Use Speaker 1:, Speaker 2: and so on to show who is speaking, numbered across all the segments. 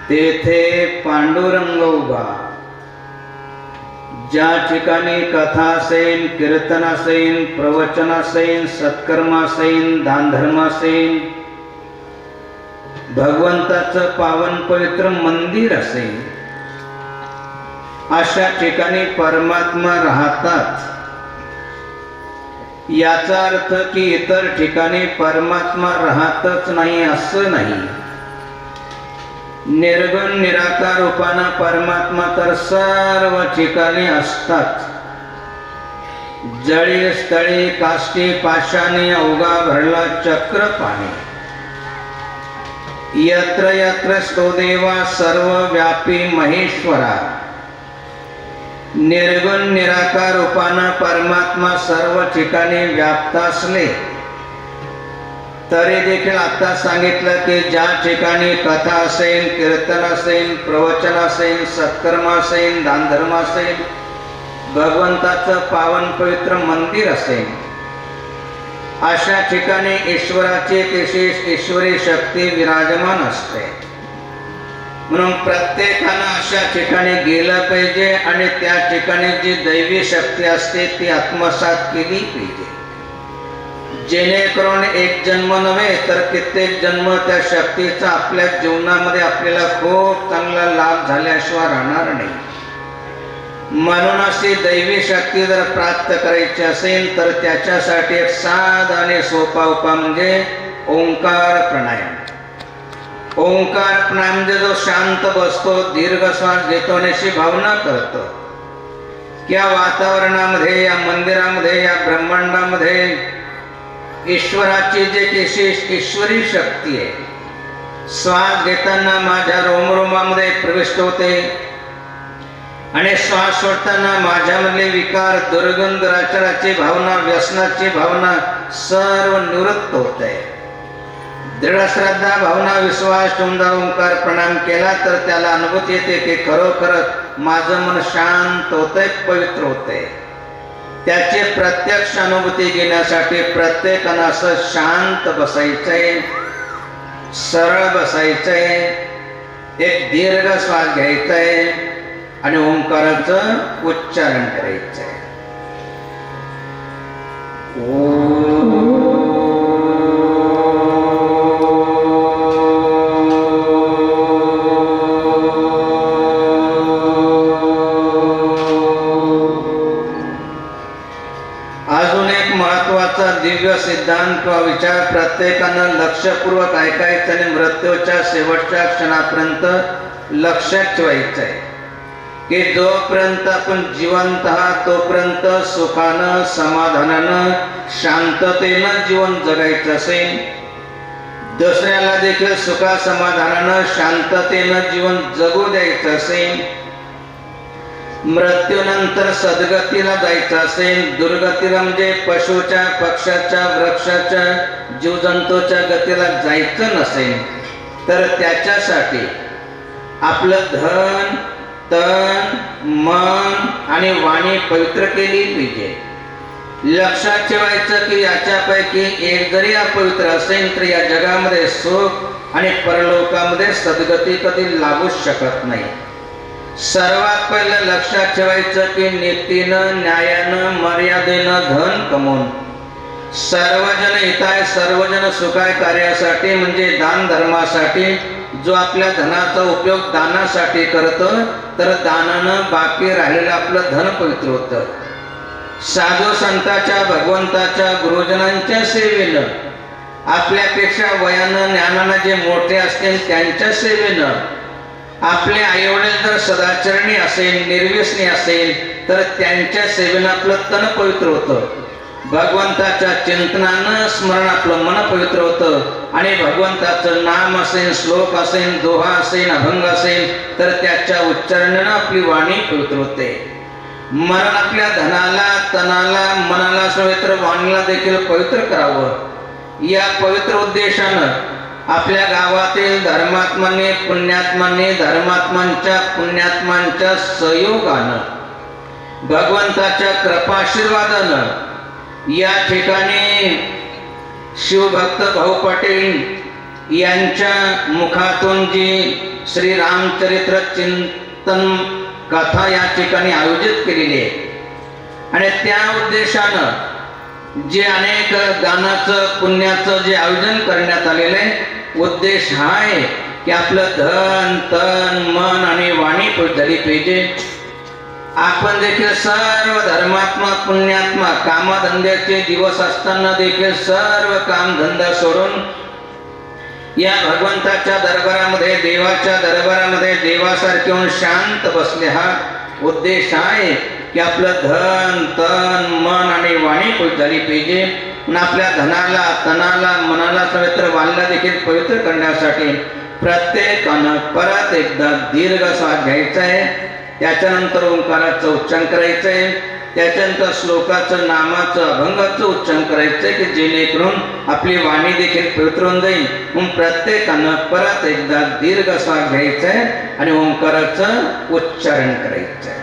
Speaker 1: तेथे पांडुरंग उभा. ज्या ठिकाणी कथा असेल, कीर्तन असेल, प्रवचन असेल, सत्कर्म असेल, दानधर्म असेल, भगवंताचं पावन पवित्र मंदिर असेल, अशा ठिकाणी परमात्मा राहतात. याचा अर्थ की इतर ठिकाणी परमात्मा राहतच नाही असं नाही. निर्गुण निराकार रूपानं परमात्मा तर सर्व ठिकाणी असतात. जळी स्थळी काष्टी पाषाणी अवघा भरला चक्र पाणी. यत्र यत्र स्तो देवा सर्व व्यापी महेश्वरा. निर्गुण निराकार रूपानं परमात्मा सर्व ठिकाणी व्याप्त असले तरी देखील आता सांगितलं की ज्या ठिकाणी कथा असेल, कीर्तन असेल, प्रवचन असेल, सत्कर्म असेल, दानधर्म असेल, भगवंताचं पावन पवित्र मंदिर असेल, अशा ठिकाणी ईश्वराची विशेष ईश्वरी शक्ती विराजमान असते. म्हणून प्रत्येकानं अशा ठिकाणी गेलं पाहिजे आणि त्या ठिकाणी जी दैवी शक्ती असते ती आत्मसात केली पाहिजे, जेणेकरून एक जन्म नव्हे तर कित्येक जन्म त्या शक्तीचा आपल्या जीवनामध्ये आपल्याला खूप चांगला लाभ झाल्याशिवाय राहणार नाही. म्हणून अशी दैवी शक्ती जर प्राप्त करायची असेल तर त्याच्यासाठी एक साधा आणि सोपा उपाय म्हणजे ओंकार प्राणायाम. ओंकार प्राणायाम म्हणजे जो शांत बसतो, दीर्घ श्वास घेतो आणि अशी भावना करतो की या वातावरणामध्ये, या मंदिरामध्ये, या ब्रह्मांडामध्ये ईश्वराची जे विशेष ईश्वरी शक्ती आहे, श्वास घेताना माझ्या रोमरोमामध्ये प्रविष्ट होते आणि श्वास सोडताना माझ्यामधले विकार, दुर्गंध, दुराचाराची भावना, व्यसनाची भावना सर्व निवृत्त होते. दृढ श्रद्धा, भावना, विश्वास ठेवून ओंकार प्रणाम केला तर त्याला अनुभूती येते की खरोखरच माझं मन शांत होतंय, पवित्र होतंय. त्याची प्रत्यक्ष अनुभूती घेण्यासाठी प्रत्येकानं असं शांत बसायचंय, सरळ बसायचंय, एक दीर्घ श्वास घ्यायचाय आणि ओंकाराचं उच्चारण करायचंय. दिव्य सिद्धांत किंवा विचार प्रत्येकानं लक्षपूर्वक ऐकायचं आणि मृत्यूच्या शेवटच्या क्षणापर्यंत लक्षात ठेवायचं आहे की जोपर्यंत आपण जिवंत आहात तोपर्यंत सुखानं, समाधानानं, शांततेनं जीवन जगायचं असेल, दुसऱ्याला देखील सुखा समाधानानं, शांततेनं जीवन जगू द्यायचं असेल, मृत्यूनंतर सद्गतीला जायचं असेल, दुर्गतीला म्हणजे पशुच्या, पक्षाच्या, वृक्षाच्या, जीवजंतूच्या गतीला जायचं नसेल तर त्याच्यासाठी आपलं धन, तन, मन आणि वाणी पवित्र केली पाहिजे. लक्षात ठेवायचं की याच्यापैकी एक जरी अपवित्र असेल तर या जगामध्ये सुख आणि परलोकामध्ये सद्गती कधी लागूच शकत नाही. सर्वात पहिलं लक्षात ठेवायचं की नीतीनं, न्यायानं, मर्यादेनं धन कमवून सर्वजन हिताय, सर्वजन सुखाय कार्यासाठी म्हणजे दान धर्मासाठी जो आपल्या धनाचा उपयोग दानासाठी करतो तर दानानं बाकी राहिलेलं आपलं धन पवित्र होतं. साधू संतांच्या, भगवंताच्या, गुरुजनांच्या सेवेनं, आपल्यापेक्षा वयानं, ज्ञानानं जे मोठे असतील त्यांच्या सेवेनं, आपले आईवडील जर सदाचरणी असेल, निर्व्यसनी असेल तर त्यांच्या सेवेनं आपलं तन पवित्र होतं. भगवंताच्या चिंतनानं, स्मरण आपलं मन पवित्र होतं आणि भगवंताचं नाम असेल, श्लोक असेल, दोहा असेल, अभंग असेल तर त्याच्या उच्चारणानं आपली वाणी पवित्र होते. मरण आपल्या धनाला, तनाला, मनाला पवित्र, वाणीला देखील पवित्र करावं या पवित्र उद्देशानं आपल्या गावातील धर्मात्माने, पुण्यात्माने, धर्मात्मांच्या, पुण्यात्मांच्या सहयोगानं, भगवंताच्या कृपाशीर्वादानं या ठिकाणी शिवभक्त भाऊ पाटील यांच्या मुखातून जी श्री रामचरित्र चिंतन कथा या ठिकाणी आयोजित केलेली आहे आणि त्या उद्देशानं जे अनेक दानाचं पुण्याचं जे आयोजन करण्यात आलेलं आहे, उद्देश हा आहे की आपलं धन तन मन आणि वाणी झाली पाहिजे. आपण देखील सर्व धर्मात्मक पुण्यात्मक कामधंद्याचे दिवस असताना देखील सर्व कामधंदा सोडून या भगवंताच्या दरबारामध्ये देवाच्या दरबारामध्ये देवासारखे होऊन शांत बसले. हा उद्देश आहे की आपलं धन तन मन आणि वाणी झाली पाहिजे. आणि आपल्या धनाला तनाला मनाला पवित्र वाणीला देखील पवित्र करण्यासाठी प्रत्येकानं परत एकदा दीर्घ श्वास घ्यायचा आहे. त्याच्यानंतर ओंकाराचं उच्चारण करायचं आहे. त्याच्यानंतर श्लोकाचं नामाचं अभंगाचं उच्चारण करायचं आहे की जेणेकरून आपली वाणी देखील पवित्र होऊन जाईल. म्हणून प्रत्येकानं परत एकदा दीर्घ श्वास घ्यायचा आहे आणि ओंकाराचं उच्चारण करायचं आहे.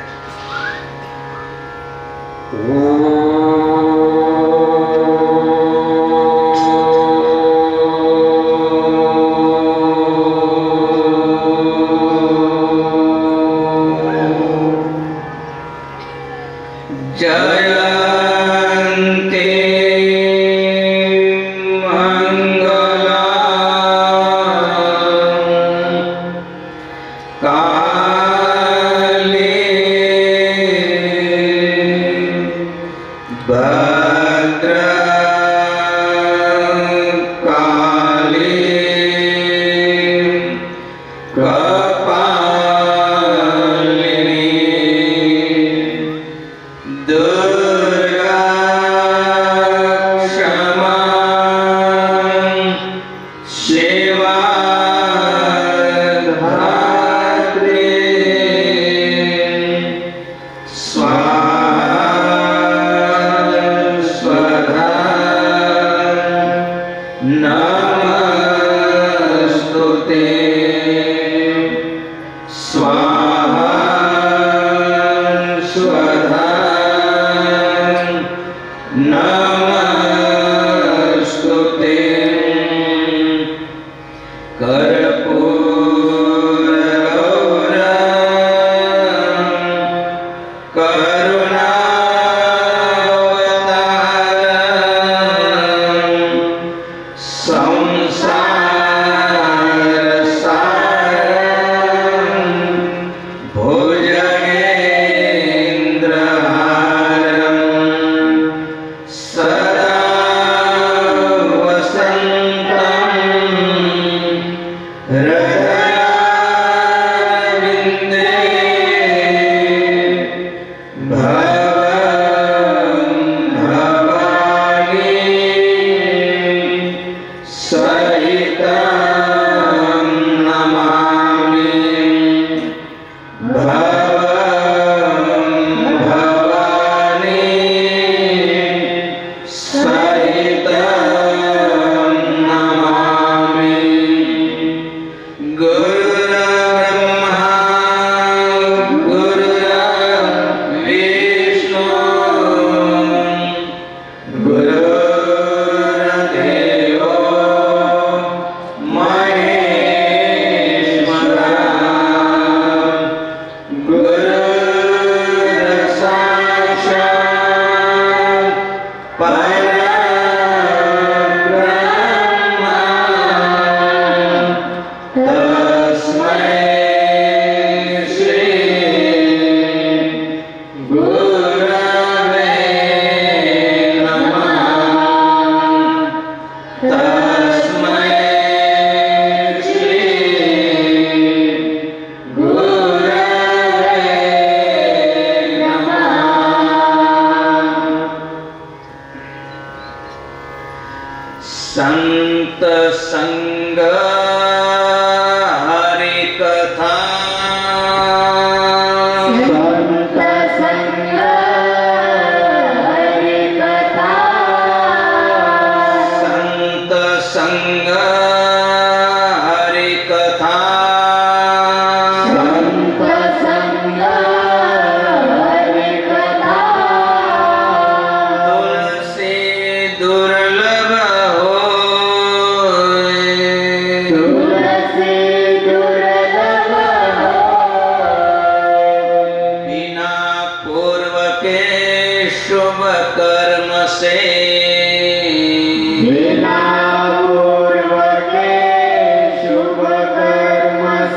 Speaker 1: संत संग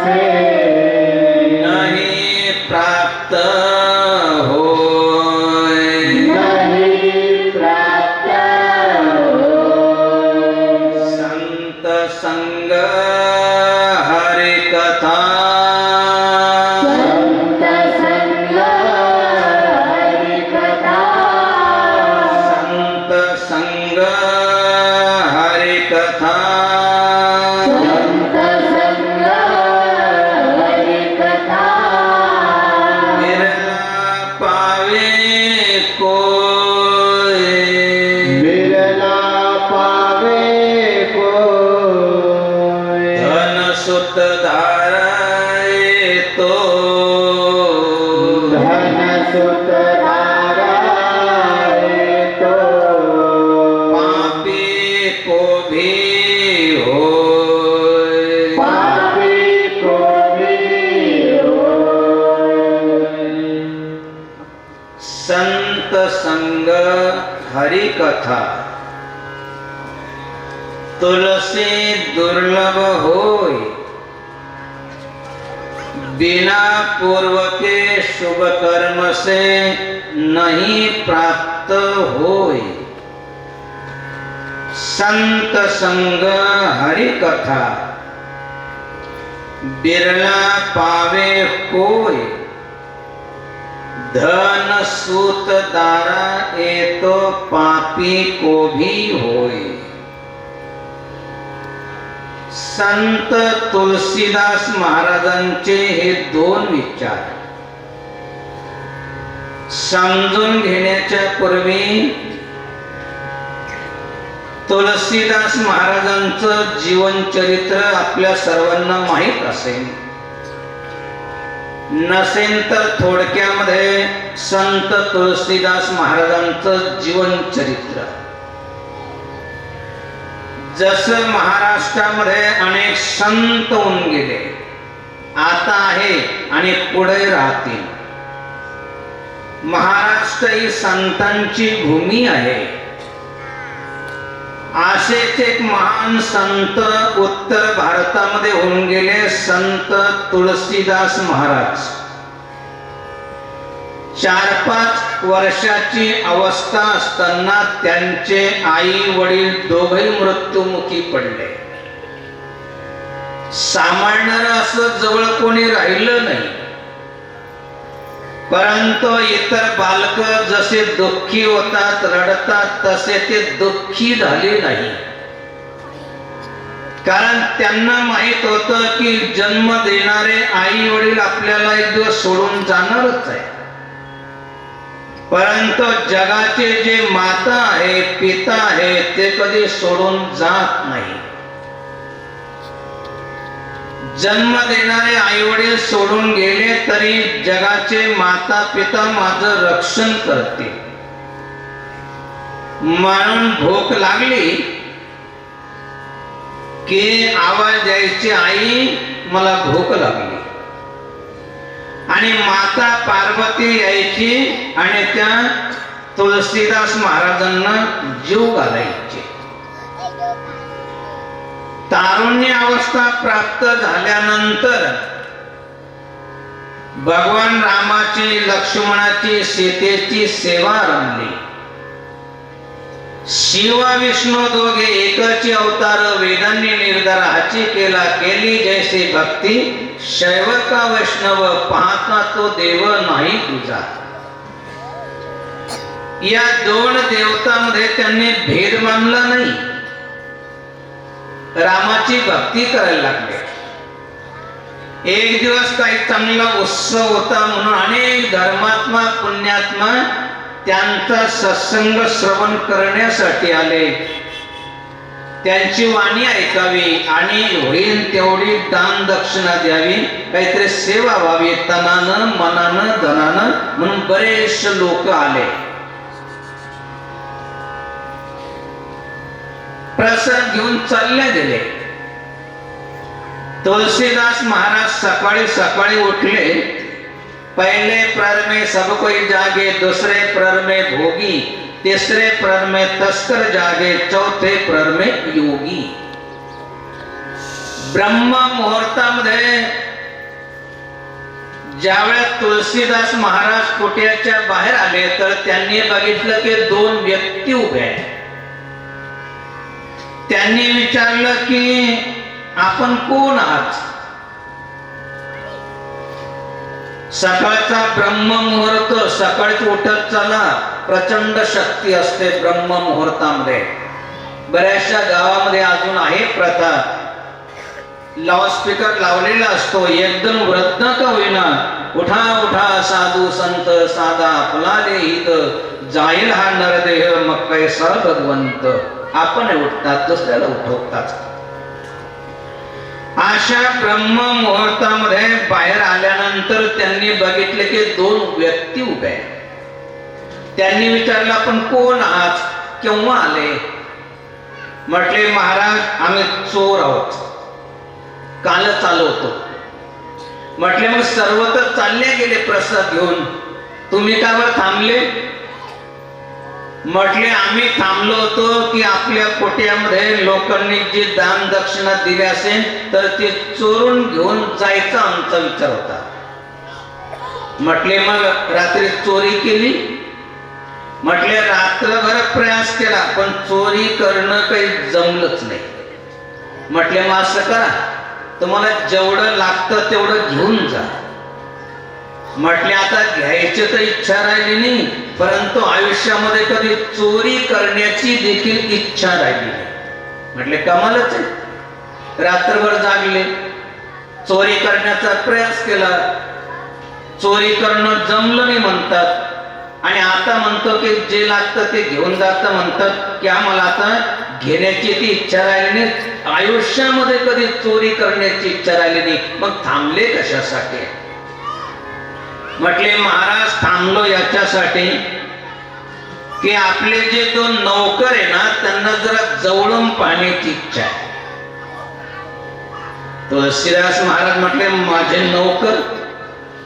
Speaker 2: से
Speaker 1: नहीं प्राप्त होय।
Speaker 2: नहीं प्राप्त होय।
Speaker 1: संत संग हरि कथा
Speaker 2: संत संग हरि कथा
Speaker 1: संत संग हरि कथा
Speaker 2: संत संग हरि कथा
Speaker 1: बिरला पावे कोय।
Speaker 2: बिरला पावे कोय।
Speaker 1: धन सुत धाराए तो
Speaker 2: धन सुत धाराए तो
Speaker 1: पापी को भी होय।
Speaker 2: पापी को भी होय।
Speaker 1: संत संग हरि कथा तुलसी दुर्लभ होय। बिना पूर्व के शुभ कर्म से नहीं प्राप्त होय। संत संग हरि कथा बिरला पावे कोय। धन सूत दारा ए तो पापी को भी होय। संत तुलसीदास महाराजांचे हे दोन विचार समजून घेण्याच्या पूर्वी तुलसीदास महाराजांचं जीवनचरित्र आपल्या सर्वांना माहीत असेल, नसेल तर थोडक्यामध्ये संत तुलसीदास महाराजांचं जीवनचरित्र. जसं महाराष्ट्रामध्ये अनेक संत होऊन गेले, आता आहे आणि पुढे राहतील. महाराष्ट्र ही संतांची भूमी आहे. असेच एक महान संत उत्तर भारतामध्ये होऊन गेले, संत तुलसीदास महाराज. 4-5 वर्षाची अवस्था असताना त्यांचे आई वडील दोघेही मृत्युमुखी पडले. सांभाळणारं असं जवळ कोणी राहिलं नाही. परंतु इतर बालक जसे दुःखी होतात, रडतात, तसे ते दुःखी झाले नाही. कारण त्यांना माहित होतं की जन्म देणारे आई वडील आपल्याला एक दिवस सोडून जाणारच आहे. परंतु जगाचे जे माता आहे, पिता आहे, ते कधी सोडून जात नाही. जन्म देणारे आई वडील सोडून गेले तरी जगाचे माता पिता माझं रक्षण करतील. म्हणून भूक लागली की आवाज द्यायची, आई मला भूक लागली. आणि माता पार्वती यायची आणि त्या तुलसीदास महाराजांना जीव घालायचे. तारुण्य अवस्था प्राप्त झाल्यानंतर भगवान रामाची, लक्ष्मणाची, सीतेची सेवा रमली. शिव विष्णू दोघे एकची अवतार, वेदांनी निर्धार हाची केला. केली जैसे भक्ती, शैव का वैष्णव, पाहता तो देव नाही तुझा. या दोन देवतांमध्ये त्यांनी भेद मानला नाही. रामाची भक्ती करायला लागले. एक दिवस काही चांगला उत्सव होता म्हणून अनेक धर्मात्मा, पुण्यात्मा त्यांचा सत्संग श्रवण करण्यासाठी आले. त्यांची वाणी ऐकावी आणि होईल तेवढी दान दक्षिणा द्यावी, काहीतरी सेवा व्हावी, तनानं, मनानं, धनानं, म्हणून बरेचसे लोक आले. प्रसाद घेऊन चालले गेले. तुलसीदास महाराज सकाळी सकाळी उठले. पहले प्रहर में सब कोई जागे, दूसरे प्रहर में भोगी, तीसरे प्रहर में तस्कर जागे, चौथे प्रहर में योगी. ब्रह्म मुहूर्तामध्ये ज्यावेळेस तुलसीदास महाराज कुटियाच्या बाहेर आले तर त्यांनी बघितलं की दोन व्यक्ती उभे आहेत. त्यांनी विचारलं की आपण कोण आहात? सकाळचा ब्रह्ममुहूर्त, सकाळी उठत चला, प्रचंड शक्ती असते ब्रह्ममुहूर्तामध्ये. बऱ्याचशा गावामध्ये अजून आहे प्रथा, लाऊडस्पीकर लावलेला असतो, एकदम वृद्ध का होईना, उठा उठा साधू संत साधा फुलाले हित, जाईल हा नरदेह मग कैसा भगवंत. आपण उठतात, दुसऱ्याला उठवतात. अशा ब्रह्म मुहूर्तामध्ये बाहेर आल्यानंतर त्यांनी बघितले की दोन व्यक्ती उभे आहेत. त्यांनी विचारलं आपण कोण आहात, केव्हा आले? म्हटले महाराज आम्ही चोर आहोत, कालच आलो होतो. म्हटले मग सर्व तर चालले गेले प्रसाद घेऊन, तुम्ही का बरं थांबले? म्हटले आम्ही थांबलो होतो की आपल्या कोट्यामध्ये लोकांनी जी दान दक्षिणा दिली असेल तर ते चोरून घेऊन जायचा आमचा विचार होता. म्हटले मग रात्री चोरी केली? म्हटले रात्रभर प्रयास केला पण चोरी करणं काही जमलंच नाही. म्हटले मग असं करा, तुम्हाला जेवढं लागतं तेवढं घेऊन जा. म्हटले आता घ्यायची तर इच्छा राहिली नाही, परंतु आयुष्यामध्ये कधी चोरी करण्याची देखील इच्छा राहिली नाही. म्हटले कमालच आहे. रात्रभर जागले, चोरी करण्याचा प्रयास केला, चोरी करणं जमलं नाही म्हणतात, आणि आता म्हणतो की जे लागतं ते घेऊन जातं म्हणतात की आम्हाला आता घेण्याची ती इच्छा राहिली नाही, आयुष्यामध्ये कधी चोरी करण्याची इच्छा राहिली नाही, मग थांबले कशासाठी? म्हटले महाराज थांबलो याच्यासाठी की आपले जे दोन नौकर आहे ना त्यांना जरा जवळून पाहण्याची इच्छा आहे. तुलसीदास महाराज म्हटले माझे नौकर,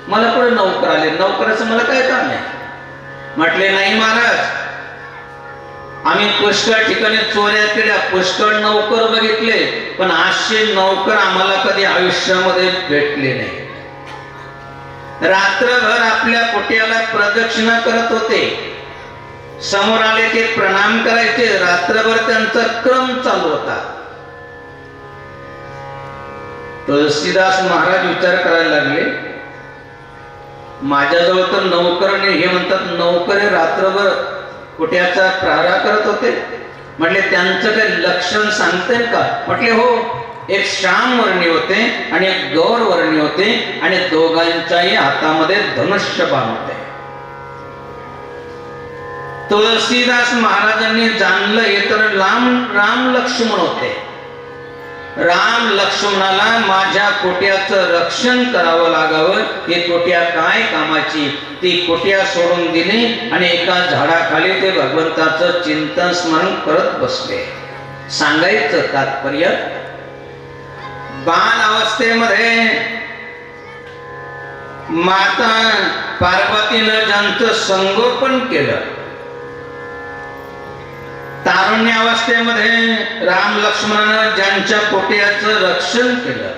Speaker 1: मला पुढे नौकर आले, नौकराचं मला काय काम आहे? म्हटले नाही महाराज, आम्ही पुष्कळ ठिकाणी चोऱ्या केल्या, पुष्कळ नौकर बघितले, पण असे नौकर आम्हाला कधी आयुष्यामध्ये भेटले नाही. रात्रभर आपल्या कुटियाला प्रदक्षिणा करत होते, समोर आले की प्रणाम करायचे, रात्रभर त्यांचा क्रम चालू होता. तुलसीदास महाराज विचार करायला लागले, माझ्याजवळ तर नौकर नाही, हे म्हणतात नौकर रात्रभर कुट्याचा प्रहारा करत होते. म्हटले त्यांचं काही लक्षण सांगते का? म्हटले हो, एक श्याम वर्णी होते आणि एक गौर वर्णी होते, आणि दोघांच्याही हातामध्ये धनुष्य बाण होते. तुलसीदास महाराजांनी जाणलं हे तर राम लक्ष्मण होते. राम लक्ष्मणाला माझ्या कोट्याचं रक्षण करावं लागावं, हे कोट्या काय कामाची, ती कोट्या सोडून दिली आणि एका झाडाखाली ते भगवंताचं चिंतन स्मरण करत बसले. सांगायचं तात्पर्य, बाल अवस्थेमध्ये माता पार्वतीनं ज्यांचं संगोपन केलं, तारुण्य अवस्थेमध्ये राम लक्ष्मणानं ज्यांच्या कोट्याचं रक्षण केलं,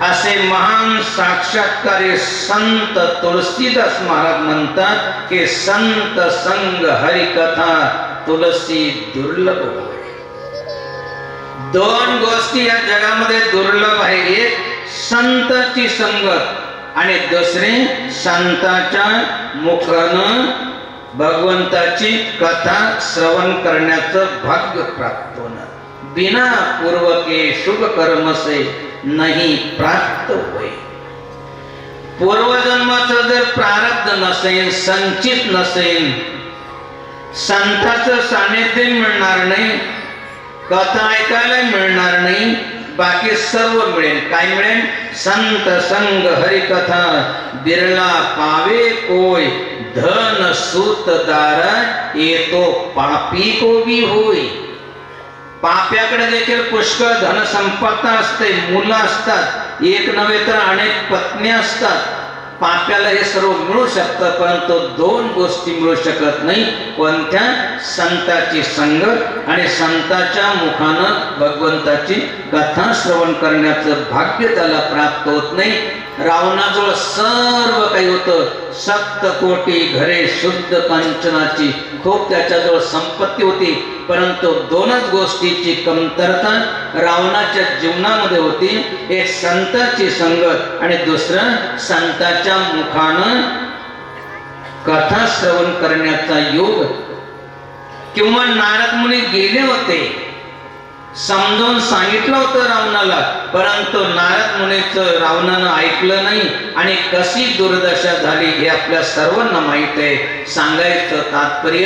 Speaker 1: असे महान साक्षात्कारी संत तुलसीदास महाराज म्हणतात की संत संग हरिकथा तुलसी दुर्लभ होय. दोन गोष्टी या जगामध्ये दुर्लभ आहे, एक संताची संगत आणि दुसरी संताच्या मुखानं भगवंताची कथा श्रवण करण्याचं भाग्य प्राप्त होणं. बिना पूर्वके शुभ कर्म से नाही प्राप्त होय. पूर्वजन्माचं जर प्रारब्ध नसेल, संचित नसेल, संताचं सानिध्य मिळणार नाही, कथा ऐकायला मिळणार नाही, बाकी सर्व मिळेल. काय मिळेल? संत संग हरिकथा बिरला पावे कोय, धन सूत दार येतो पापी को भी होय. पाप्याकडे देखील पुष्कळ धन संपत्ती असते, मुलं असतात, एक नव्हे तर अनेक पत्नी असतात, पाप्याला हे सर्व मिळू शकतं, परंतु दोन गोष्टी मिळू शकत नाही. कोणत्या? संताची संगत आणि संताच्या मुखानं भगवंताची कथा श्रवण करण्याचं भाग्य त्याला प्राप्त होत नाही. रावणाजवळ सर्व काही होतं, 7 घरे शुद्ध कांचनाची, खूप त्याच्याजवळ संपत्ती होती, परंतु दोनच गोष्टीची कमतरता रावणाच्या जीवनामध्ये होती. एक संताची संगत आणि दुसरं संताच्या मुखानं कथा श्रवण करण्याचा योग. किंवा नारद मुनी गेले होते, समजावून सांगितलं होतं रावणाला, परंतु नारद मुनीचं रावणानं ऐकलं नाही आणि कशी दुर्दशा झाली हे आपल्या सर्वांना माहित आहे. सांगायचं तात्पर्य,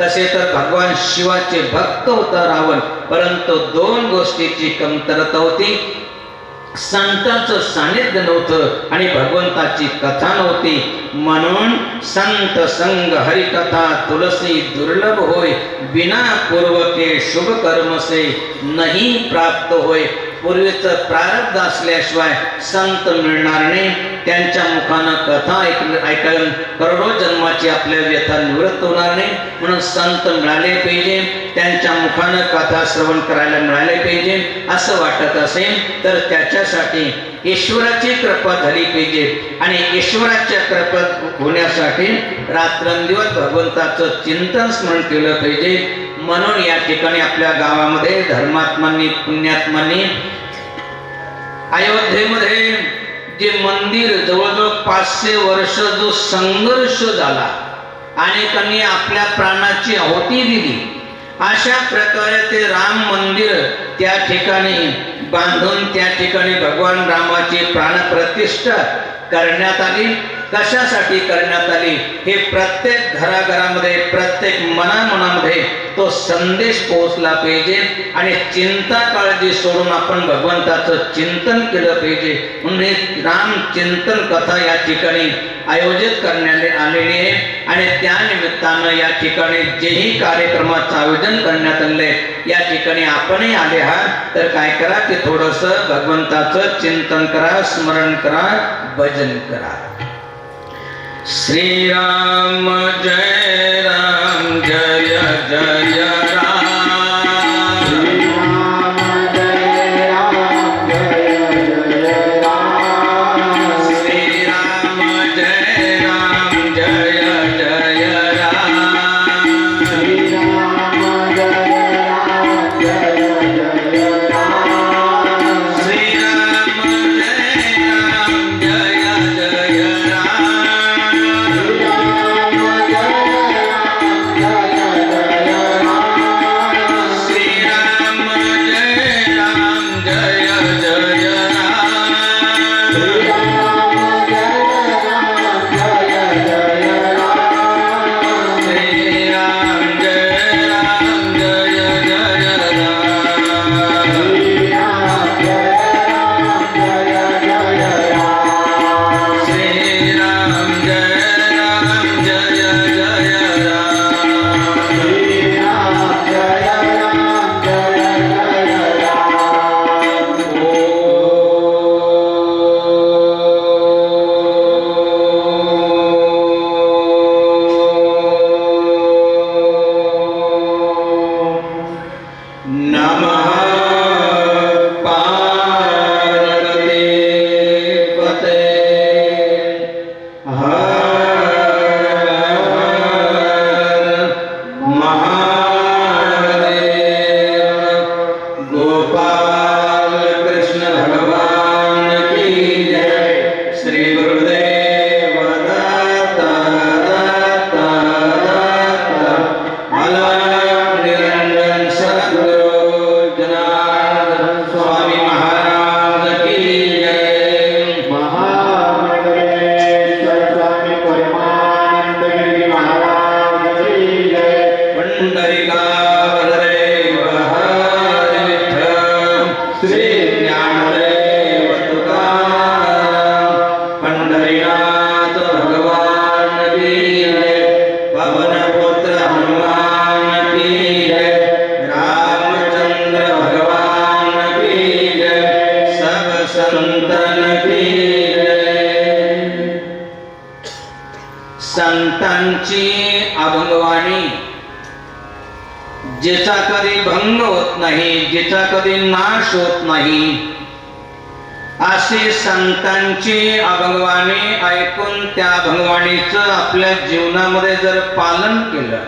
Speaker 1: तसे तर भगवान शिवाचे भक्त होता रावण, परंतु दोन गोष्टीची कमतरता होती. संतांचं सानिध्य नव्हतं आणि भगवंताची कथा नव्हती. म्हणून संत संग हरिकथा तुलसी दुर्लभ होय, बिना पूर्वके शुभ कर्मसे नाही प्राप्त होय. पूर्वीचं प्रारब्ध असल्याशिवाय संत मिळणार नाही. त्यांच्या मुखानं कथा ऐकायला करोडो जन्माची आपल्या व्यथा निवृत्त होणार नाही. म्हणून संत मिळाले पाहिजे, त्यांच्या मुखानं कथा श्रवण करायला मिळाले पाहिजे. असं वाटत असेल तर त्याच्यासाठी ईश्वराची कृपा झाली पाहिजे आणि ईश्वराच्या कृपा होण्यासाठी रात्रंदिवस भगवंताचं चिंतन स्मरण केलं पाहिजे. म्हणून या ठिकाणी आपल्या गावामध्ये धर्मात्मांनी पुण्यात्मांनी अयोध्येमध्ये जे मंदिर जवळजवळ 500 वर्ष जो संघर्ष झाला, अनेकांनी आपल्या प्राणाची आहुती दिली, अशा प्रकारे ते राम मंदिर त्या ठिकाणी बांधून त्या ठिकाणी भगवान रामाची प्राणप्रतिष्ठा करण्यात आली. कशासाठी करण्यात आली हे प्रत्येक घराघरामध्ये, प्रत्येक मनामनामध्ये तो संदेश पोहोचला पाहिजे आणि चिंता काळजी सोडून आपण भगवंताचं चिंतन केलं पाहिजे. म्हणून हे राम चिंतन कथा या ठिकाणी आयोजित करण्यात आलेली आहे आणि त्या निमित्तानं या ठिकाणी जेही कार्यक्रमाचं आयोजन करण्यात आले, या ठिकाणी आपणही आले आहात तर काय करा की थोडंसं भगवंताचं चिंतन करा, स्मरण करा, भजन करा. श्री राम जय राम, जय जय राम.
Speaker 2: श्री राम जय राम, जय जय राम.
Speaker 1: श्री राम जय राम, जय जय राम.
Speaker 2: श्री राम जय राम, जय जय राम.
Speaker 1: श्री राम जय राम, जय जय राम. संतांची अभंगवाणी जिचा कधी भंग होत नाही, जिचा कधी नाश होत नाही, अशी संतांची अभंगवाणी ऐकून त्या अभंगवाणीचं आपल्या जीवनामध्ये जर पालन केलं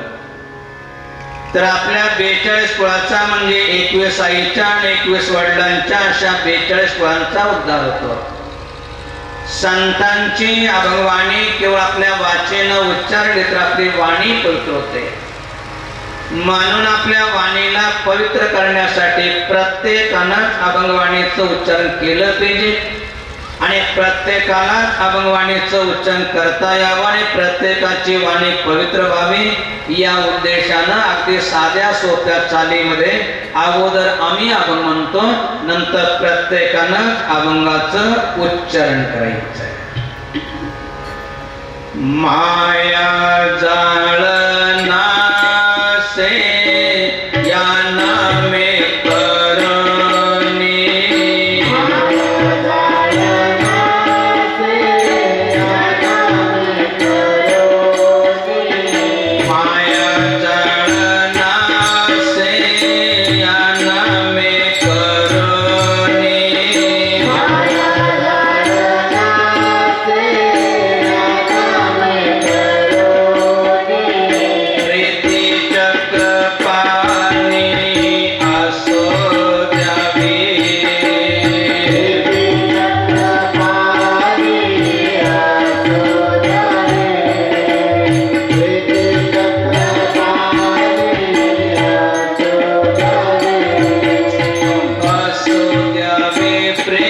Speaker 1: तर आपल्या 42 कुळाचा म्हणजे 21 आईच्या आणि 21 वडिलांच्या अशा 42 कुळांचा उद्धार होतो. संतांची अभंगवाणी केवळ आपल्या वाचेनं उच्चारली तर आपली वाणी पवित्र होते. म्हणून आपल्या वाणीला पवित्र करण्यासाठी प्रत्येकानंच अभंगवाणीचं उच्चारण केलं पाहिजे आणि प्रत्येकालाच अभंगवाणीचं उच्चारण करता यावं आणि प्रत्येकाची वाणी पवित्र व्हावी या उद्देशानं अगदी साध्या सोप्या चालीमध्ये अगोदर आम्ही अभंग म्हणतो, नंतर प्रत्येकानं अभंगाचं उच्चारण करायचं. माया जाळ नासे या नामे करणी, माया जाळ नासे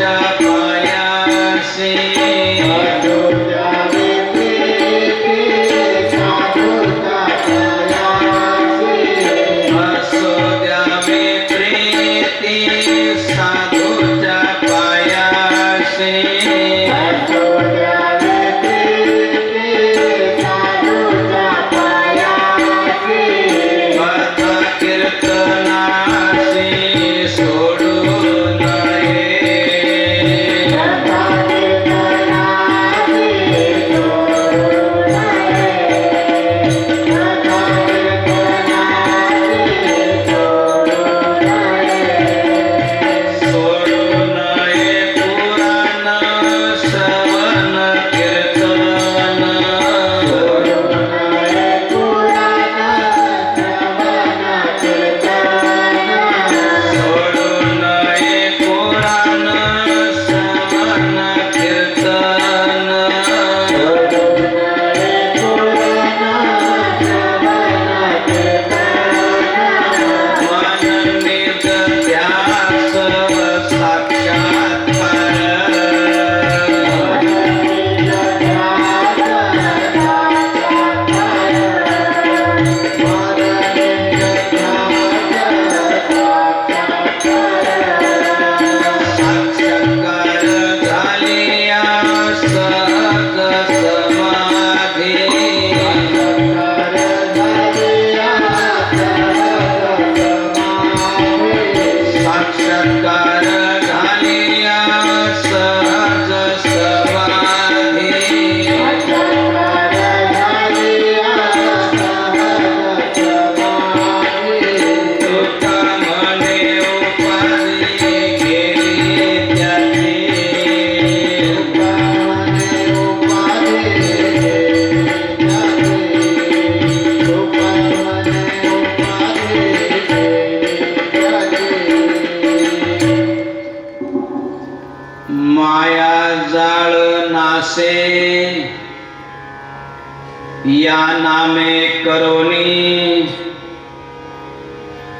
Speaker 1: या नामे करणी, प्रीती चक्र पाणी असो द्यावी, असो द्यावी प्रीती साधूच्या पायासी, असो द्यावी प्रीती साधूच्या पायासी, कथा कीर्तनासी सोडू नये, सोडू नये पुराण श्रवण कीर्तन, सोडू नये पुराण श्रवण कीर्तन, मन निज ध्यास साक्षात्कार, साक्षात्कार झालिया सहज समाधी, साक्षात्कार झालिया सहज समाधी, तुका म्हणे उपाधी गेली त्याची, माया जाळ नासे या नामे करोनी,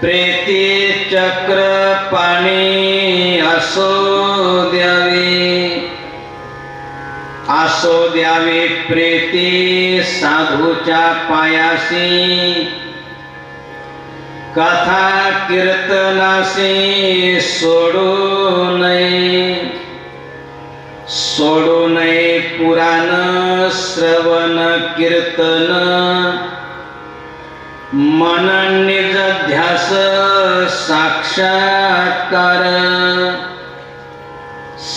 Speaker 1: प्रीती चक्र पाणी असो द्यावी, असो द्यावी प्रीती साधूच्या पायासी, कथा कीर्तनासी सोडू नये, सोडू नये पुराण श्रवण कीर्तन, मन निज ध्यास साक्षात्कार,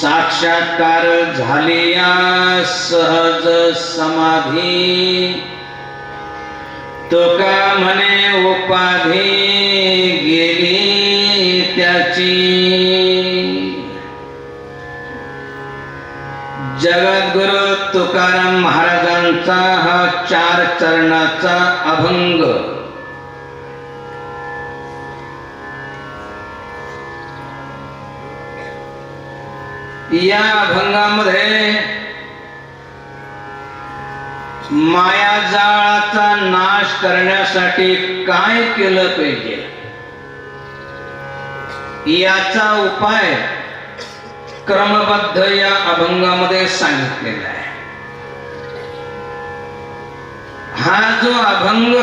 Speaker 1: साक्षात्कार झालिया सहज समाधी, तुका म्हणे उपाधी गेली त्याची. जगद्गुरु तुकाराम महाराजांचा हा 4 चरणाचा अभंग या अभंगामध्ये मायाजाळाचा नाश करण्यासाठी काय केलं पाहिजे याचा उपाय क्रमबद्ध या अभंगामध्ये सांगितलेला आहे. हा जो अभंग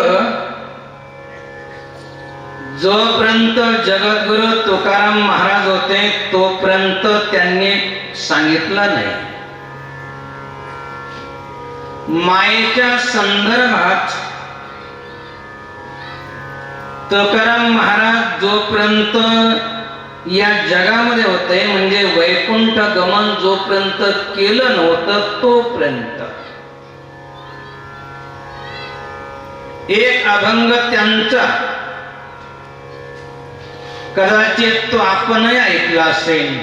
Speaker 1: जोपर्यंत जगद्गुरु तुकाराम महाराज होते तोपर्यंत त्यांनी सांगितला नाही. मायेच्या संदर्भात तुकाराम महाराज जोपर्यंत या जगामध्ये होते म्हणजे वैकुंठ गमन जोपर्यंत केलं नव्हतं तोपर्यंत एक अभंग त्यांचा कदाचित तो आपणही ऐकला असेल.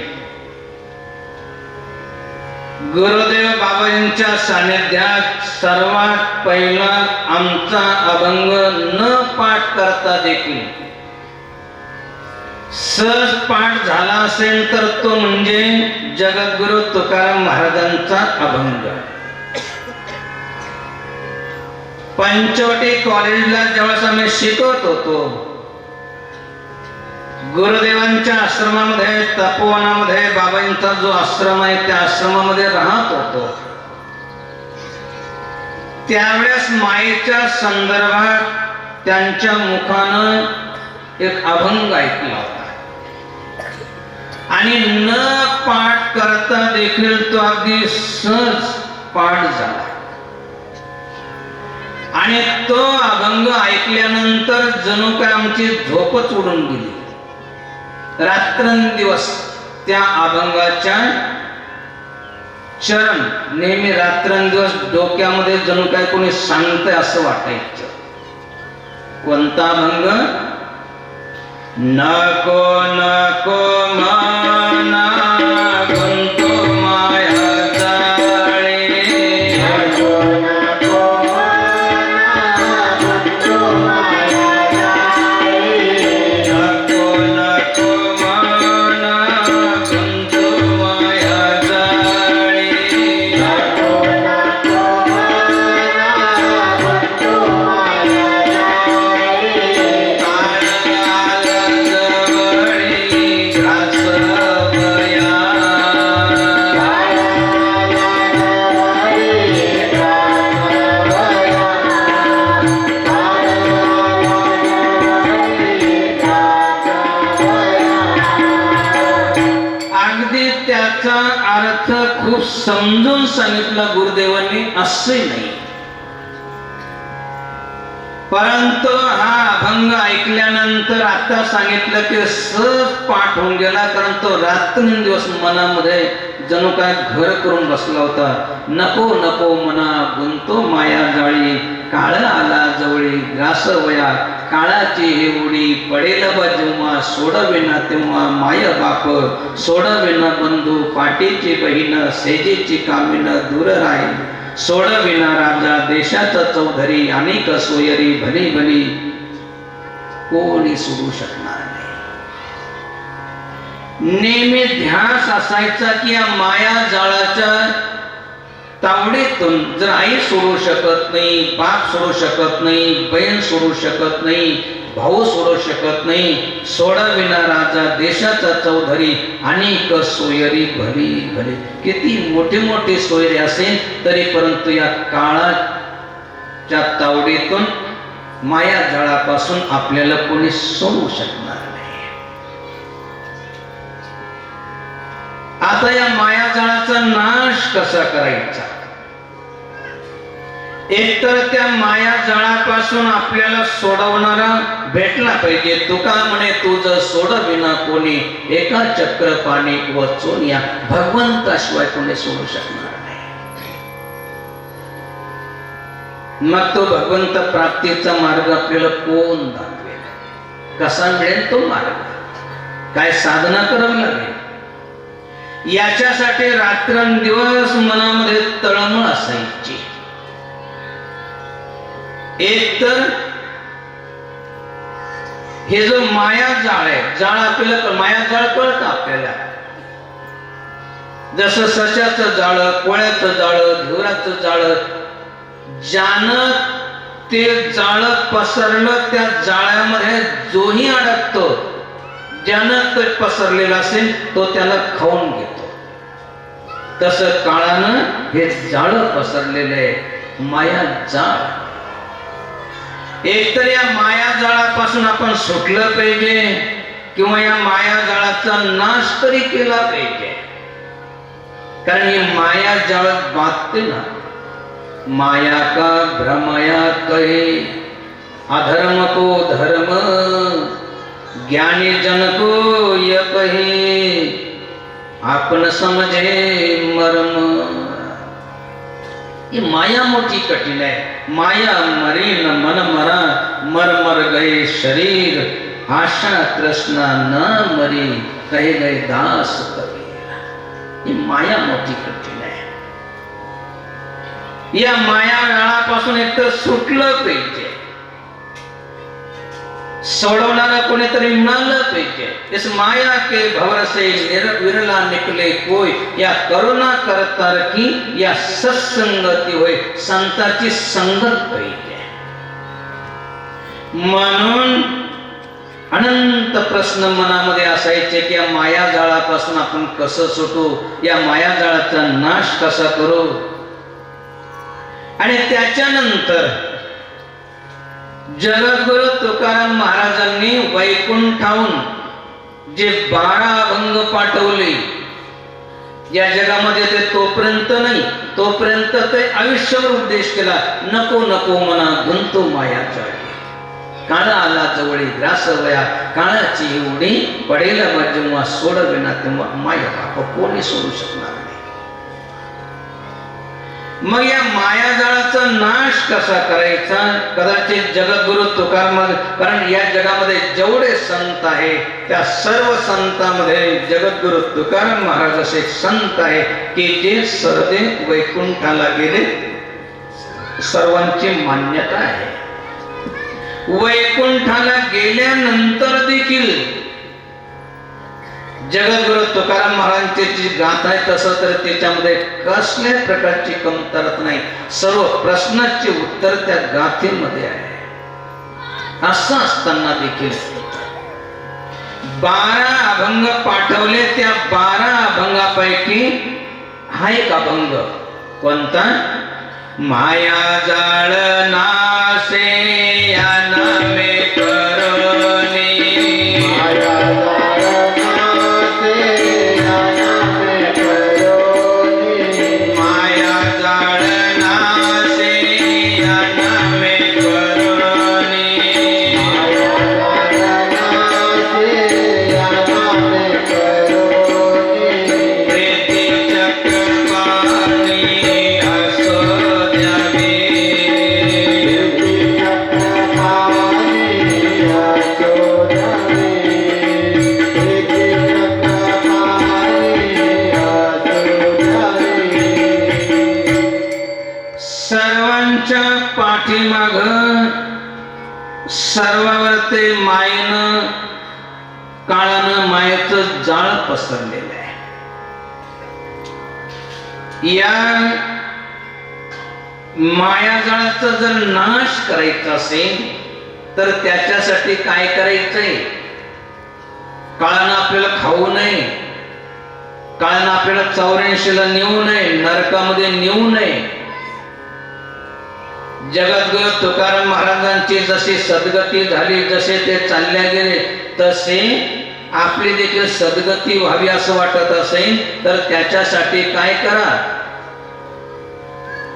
Speaker 1: गुरुदेव बाबांच्या सानिध्यात सर्वात पहिला आमचा अभंग न पाठ करता देखील सहज पाठ झाला असेल तर तो म्हणजे जगद्गुरु तुकाराम महाराजांचा अभंग. पंचवटी कॉलेजला ज्यावेळेस आम्ही शिकवत होतो गुरुदेवांच्या आश्रमामध्ये तपोवनामध्ये बाबांचा जो आश्रम आहे त्या आश्रमामध्ये राहत होतो त्यावेळेस मायेच्या संदर्भात त्यांच्या मुखानं एक अभंग ऐकला होता आणि न पाठ करता देखील तो अगदी सहज पाठ झाला. आणि तो अभंग ऐकल्यानंतर जणू काय आमची झोपच उडून गेली. रात्रंदिवस त्या अभंगाच्या चरण नेहमी रात्रंदिवस डोक्यामध्ये जणू काय कोणी सांगतंय असं वाटायचं. कोणता अभंग? नको नको मना गुंतो माया जाळे,
Speaker 2: नको नको मना गुंतो माया जाळे,
Speaker 1: नको नको मना गुंतो माया जाळे,
Speaker 2: नको नको मना गुंतो माया जाळे,
Speaker 1: काळ आला जवळी ग्रास वया, अगदी त्याचा अर्थ खूप समजून सांगितला गुरुदेवांनी असे नाही. परंतु हा अभंग ऐकल्यानंतर आता सांगितलं की सहज पाठ होऊन गेला कारण तो रात्रंदिवस मनामध्ये जणू काय घर करून बसला होता. नको नको मना गुंतो माया जाळी, काळ आला जवळी ग्रास वया, काळाची ही उडी पडेल बा जेव्हा, सोडविना तेव्हा माय बाप, सोडविना बंधू पाटीची बहीण, सेजेची कामीन दूर राहील, सोडविना राजा देशाचा चौधरी, अनेक सोयरी भली भली कोणी सोडू शकणार नाही. नेहमी ध्यास असायचा की या माया जाळाच्या तावडीतून जर आई सोडू शकत नाही, बाप सोडू शकत नाही, बहीण सोडू शकत नाही, भाऊ सोडू शकत नाही, सोडविना राजा देशाचा चौधरी, अनेक सोयरी भली भली. किती मोठे मोठे सोयरे असेल तरी परंतु या काळाच्या तावडीतून माया जाळापासून आपल्याला कोणी सोडू शकणार नाही. आता या मायाजाळाचा नाश कसा करायचा एकतर त्या माया जाळापासून आपल्याला सोडवणारा भेटला पाहिजे. तुका म्हणे तुझं सोडविना कोणी, एका चक्र पाणी वचून या. भगवंताशिवाय कोणी सोडू शकणार नाही. मग तो भगवंत प्राप्तीचा मार्ग आपल्याला कोण दाखवेल, कसा मिळेल तो मार्ग, काय साधना करावी लागेल. याच्यासाठी रात्रंदिवस मनामध्ये तळमळ असायची. एक तर हे जो माया जाळ आहे, जाळ आपल्याला माया जाळ कळतं आपल्याला. जसं सशाचं जाळ, कोळ्याचं जाळ, धिवराचं जाळ, ज्यानं ते जाळ पसरलं त्या जाळ्यामध्ये जोही अडकतो, ज्यानं ते पसरलेला असेल तो त्याला खाऊन घेतो. तसं काळानं हे जाळ पसरलेलं आहे, माया जाळ. एक तर या माया जाळापासून आपण सुटलं पाहिजे, किंवा या माया जाळाचा नाश तरी केला पाहिजे. कारण ही माया जाळ बांधते ना. माया का भ्रमया कहे, अधर्म को धर्म, ज्ञानी जन को य कहे, आपण समजे मर्म. ही माया मोठी कठीण आहे. माया मरी न मन मरा, मर मर गए शरीर, आशा तृष्णा न मरी, कहे गए दास कबीर. ही माया मोठी कठीण आहे. या माया जाळापासून एकतर सुटलं पाहिजे, सोडवणारा कोणीतरी मिळालं पाहिजे. इस माया के भंवर से विरला निकले कोई, या करुणा करता की या सत्संगती होय, संताची संगत पाहिजे. म्हणून अनंत प्रश्न मनामध्ये असायचे की या माया जाळापासून आपण कसं सुटू, या माया जाळाचा नाश कसा करू. आणि त्याच्यानंतर जगद्गुरु तुकाराम महाराजांनी वैकुंठाहून जे 12 अभंग पाठवले, या जगामध्ये ते तोपर्यंत नाही, तोपर्यंत ते आयुष्यभर उपदेश केला. नको नको मना गुंतू माया जाळी, काळ आला जवळी ग्रास वया, काळाची एवढी पडेल जेव्हा सोडविना तेव्हा माया बाप कोणी सोडू शकणार नाही. मग या मायाजाळाचा नाश कसा करायचा. कदाचित जगद्गुरु तुकाराम, कारण या जगामध्ये जेवढे संत आहे त्या सर्व संतांमध्ये जगद्गुरु तुकाराम महाराज असे संत आहे की जे सरदेव वैकुंठाला गेले, सर्वांची मान्यता आहे. वैकुंठाला गेल्यानंतर देखील जगद्गुरु तुकाराम महाराजांची जी गाथा आहे तसं तर त्याच्यामध्ये कसल्या प्रकारची कमतरता नाही. सर्व प्रश्नाचे उत्तर त्या गाथेमध्ये आहे. असं असताना देखील 12 अभंग पाठवले. त्या 12 अभंगापैकी हा एक अभंग कोणता. माया जाळ नासे या नामे पाठीमाग सर्वावर ते मायेनं काळानं मायेचं जाळ पसरलेलं आहे. या मायाजाळाचा जर नाश करायचा असेल तर त्याच्यासाठी काय करायचंय. काळानं आपल्याला खाऊ नये, काळानं आपल्याला 84ला नेऊ नये, नरकामध्ये नेऊ नये. जगद्गुरु तुकाराम महाराजांची जशी सद्गती झाली, जसे ते चालल्या गेले तसे आपली देखील सद्गती व्हावी असं वाटत असेल तर त्याच्यासाठी काय करा.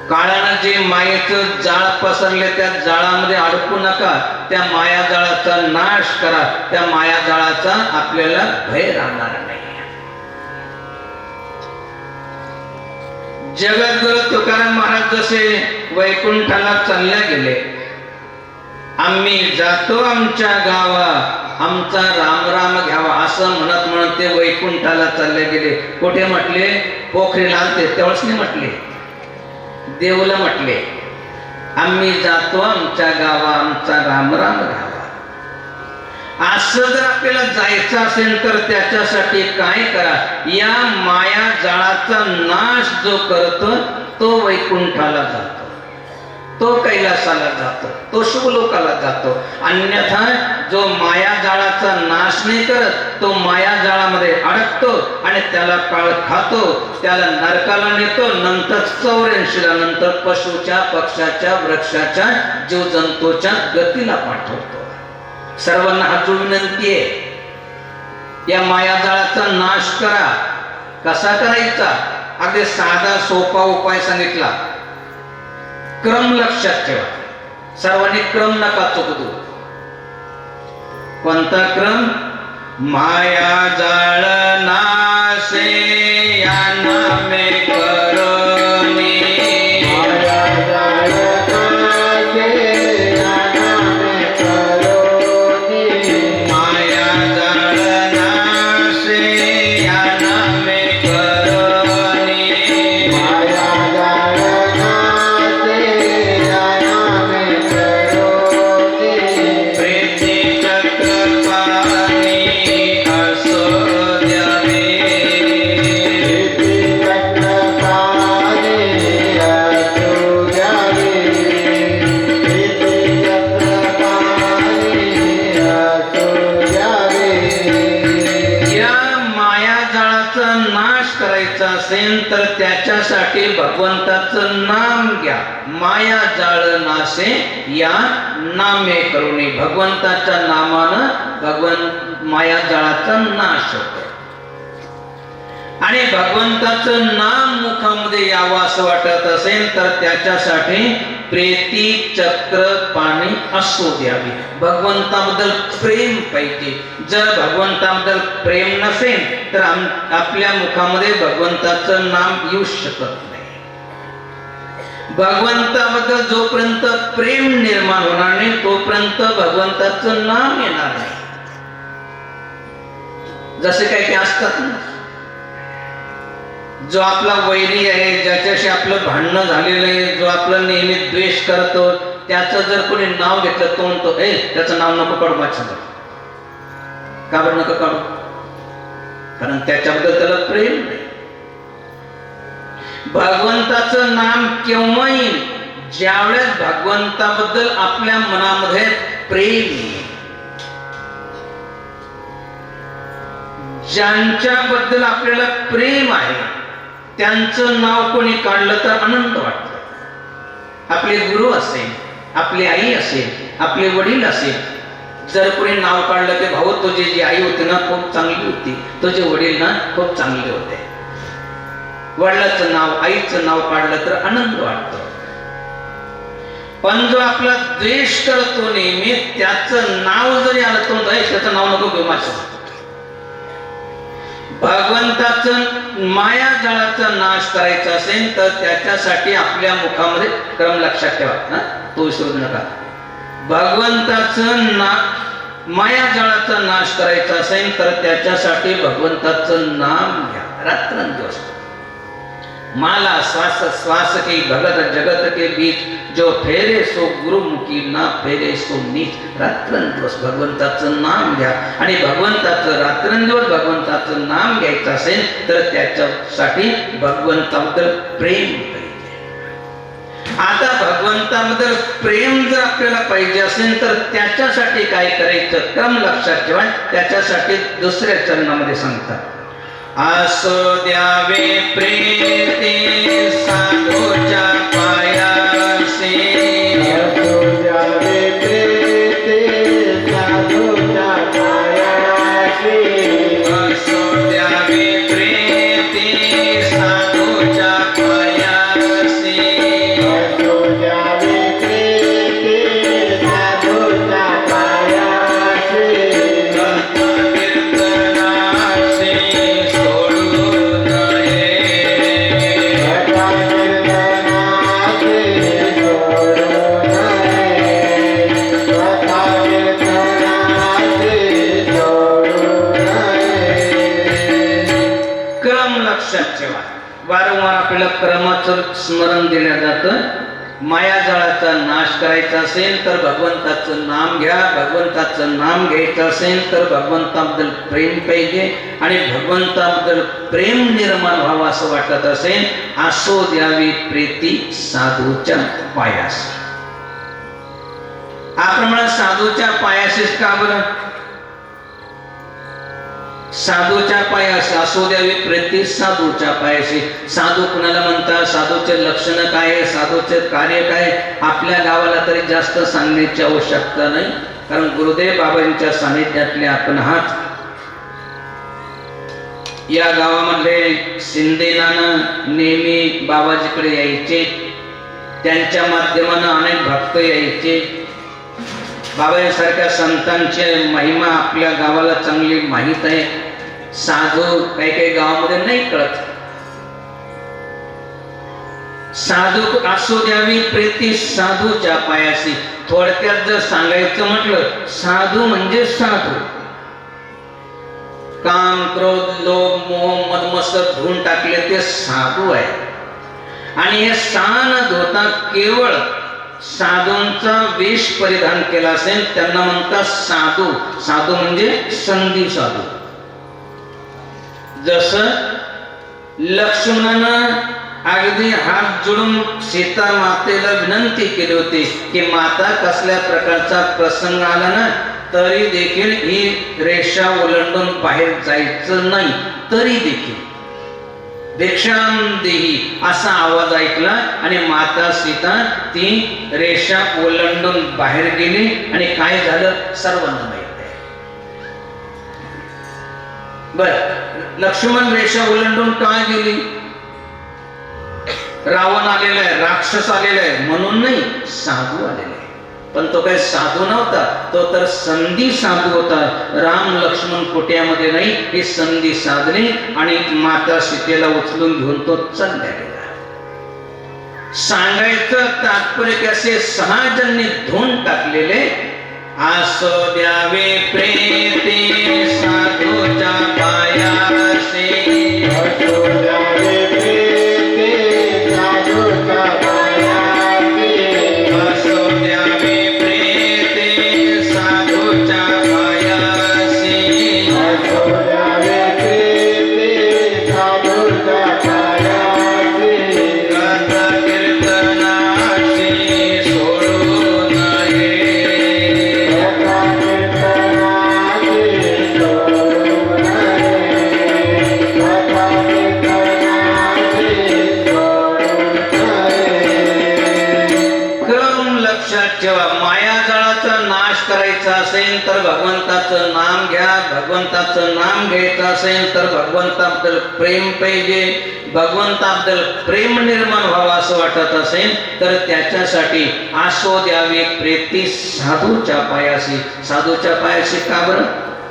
Speaker 1: काळानं जे मायेचं जाळ पसरले त्या जाळामध्ये अडकू नका. त्या मायाजाळाचा नाश करा. त्या मायाजाळाचा आपल्याला भय राहणार नाही. जगद्गुरु तुकाराम महाराज जसे वैकुंठाला चालले गेले, आम्ही जातो आमच्या गावा, आमचा राम राम घ्यावा असं म्हणत म्हणत ते वैकुंठाला चालले गेले. कुठे म्हटले? पोखरीला आलते तेव्हाच नाही म्हटले, देवला म्हटले, आम्ही जातो आमच्या गावा, आमचा राम राम घ्यावा. असं जर आपल्याला जायचं असेल तर त्याच्यासाठी काय करा? या माया जाळाचा नाश जो करतो तो वैकुंठाला जातो, तो कैलासाला जातो, तो शुभलोकाला जातो. अन्यथा जो माया जाळाचा नाश नाही करत तो माया जाळामध्ये अडकतो आणि त्याला काळ खातो, त्याला नरकाला नेतो. नंतर 84 नंतर पशुच्या, पक्षाच्या, वृक्षाच्या, जीवजंतूच्या गतीला पाठवतो. सर्वांना हात जोडून विनंती आहे, या मायाजाळाचा नाश करा. कसा करायचा? अगदी साधा सोपा उपाय सांगितला. क्रम लक्षात ठेवा. सर्वांनी क्रम नका चुकू. कोणता क्रम? माया जाळ नासे या नामे करोनी, तर त्याच्यासाठी भगवंताचं नाम घ्या. माया जाळ नाशे या नामे करुणी. भगवंताच्या नामानं माया जाळाचा नाश होतो. आणि भगवंताचं नाम मुखामध्ये यावं असं वाटत असेल तर त्याच्यासाठी प्रीती चक्र पाणी असू द्यावी. भगवंताबद्दल प्रेम पाहिजे. जर भगवंताबद्दल प्रेम नसेल तर आपल्या मुखामध्ये भगवंताचं नाम येऊ शकत नाही. भगवंताबद्दल जोपर्यंत प्रेम निर्माण होणार नाही तोपर्यंत भगवंताचं नाम येणार नाही. जसे काही काही असतात ना, जो आपला वैरी आहे, ज्याच्याशी आपलं भांडणं झालेलं आहे, जो आपलं नेहमी द्वेष करतो, त्याचं जर कोणी नाव घेतलं तो म्हणतो, त्याचं नाव नको काढू माझ्या. का बरं नको काढू? कारण त्याच्याबद्दल त्याला प्रेम नाही. भगवंताचं नाम केव्हा येईल? ज्यावेळेस भगवंताबद्दल आपल्या मनामध्ये प्रेम येईल. ज्यांच्याबद्दल आपल्याला प्रेम आहे त्यांचं नाव कोणी काढलं तर आनंद वाटतो. आपले गुरु असेल, आपली आई असेल, आपले वडील असेल, जर कोणी नाव काढलं की भाऊ तुझी जी आई होती ना खूप चांगली होती, तुझे वडील ना खूप चांगले होते, वडिलाचं नाव आईचं नाव काढलं तर आनंद वाटतो. पण जो आपला द्वेष करतो नेहमी त्याचं नाव जरी आलं तो त्याचं नाव नको घेऊ माझं. भगवंताचं माया जाळाचा नाश करायचा असेल तर त्याच्यासाठी आपल्या मुखामध्ये क्रम लक्षात ठेवा, तो विसरू नका. भगवंताचं माया जाळाचा नाश करायचा असेल तर त्याच्यासाठी भगवंताचं नाम घ्या रात्रंदिवस. माला श्वास श्वास के भगत जगत के बीच, जो फेरे सो गुरुमुखी ना फेरे सो नीच. रात्रंदिवस भगवंताचं नाम घ्या. आणि भगवंताचं रात्रंदिवस भगवंताचं नाम घ्यायचं असेल तर त्याच्यासाठी भगवंताबद्दल प्रेम पाहिजे. आता भगवंताबद्दल प्रेम जर आपल्याला पाहिजे असेल तर त्याच्यासाठी काय करायचं क्रम लक्षात ठेवा. त्याच्यासाठी दुसऱ्या चरणामध्ये सांगतात, असो द्यावे प्रेते साधूच्या पायासी,
Speaker 2: असो द्यावे प्रेते साधूच्या पायासी,
Speaker 1: असो द्यावे प्रेते साधूच्या पायासी, क्रम लक्षात ठेवा. वारंवार आपल्याला क्रमाचं स्मरण दिलं जातं. मायाजाळाचा नाश करायचा असेल तर भगवंताचं नाम घ्या. भगवंताचं नाम घ्यायचं असेल तर भगवंताबद्दल प्रेम पाहिजे. आणि भगवंताबद्दल प्रेम निर्माण व्हावं असं वाटत असेल, असो द्यावी प्रीती साधूच्या पायास. आपण म्हणा साधूच्या पायाशीच का बरं? साधूच्या पायाशी असो द्यावी प्रीती साधूच्या पायाशी. साधू कुणाला म्हणतात? साधूचे लक्षण काय आहे? साधूचे कार्य काय? आपल्या गावाला तरी जास्त सांगण्याची आवश्यकता नाही, कारण गुरुदेव बाबांच्या सानिध्यातले आपण आहात. या गावामध्ये शिंदेनानं नेहमी बाबाजीकडे यायचे. त्यांच्या माध्यमानं अनेक भक्त यायचे. बाबांसारख्या संतांची महिमा आपल्या गावाला चांगली माहीत आहे. साधू काही काही गावामध्ये नाही कळत. साधू असू द्यावी प्रीती साधूच्या पायाशी. थोडक्यात जर सांगायचं म्हटलं, साधू म्हणजे साधू. काम, क्रोध, लोभ, मोह, मदमत्सर धुवून टाकले ते साधू आहे. आणि हे सान धोता केवळ साधूंचा वेश परिधान केला असेल त्यांना म्हणतात साधू. साधू म्हणजे संधी साधू. जसं लक्ष्मणानं अगदी हात जोडून सीता मातेला विनंती केली होती की माता कसल्या प्रकारचा प्रसंग आला ना तरी देखील ही रेषा ओलांडून बाहेर जायचं नाही, तरी देखील भिक्षाम देही असा आवाज ऐकला आणि माता सीता ती रेषा ओलांडून बाहेर गेली. आणि काय झालं सर्वांना माहित आहे. बर, लक्ष्मण रेषा ओलांडून का गेली? रावण आलेला आहे, राक्षस आलेला आहे म्हणून नाही, साधू आलेला आहे. पण तो काही साधू नव्हता, तो तर संधी साधू होता. राम लक्ष्मण कुट्यामध्ये नाही, ही संधी साधली आणि माता सीतेला उचलून घेऊन तो चालला गेला. सांगायचं तात्पर्य की असे 6 जणांनी धुवून टाकलेले असो द्यावे प्रीती साधूच्या पायाशी.
Speaker 2: असो द्यावे प्रीती साधूच्या पायाशी.
Speaker 1: असो द्यावे प्रीती साधूच्या पायाशी.
Speaker 2: असो द्यावे प्रीती साधूच्या पायाशी.
Speaker 1: कथा कीर्तनाशी सोडू नये.
Speaker 2: कथा कीर्तनाची सोडू नये. कथा कीर्तनाची सोडू नये.
Speaker 1: क्रम लक्षात ठेवा. मायाजाळाचा नाश करायचा असेल तर भगवंताचं नाम घ्या. भगवंताचं नाम घ्यायचं असेल तर भगवंताबद्दल प्रेम पाहिजे. भगवंताबद्दल प्रेम निर्माण व्हावं असं वाटत असेल तर त्याच्यासाठी असो द्यावी प्रीती साधूच्या पायाशी. साधूच्या पायाशी का बरं?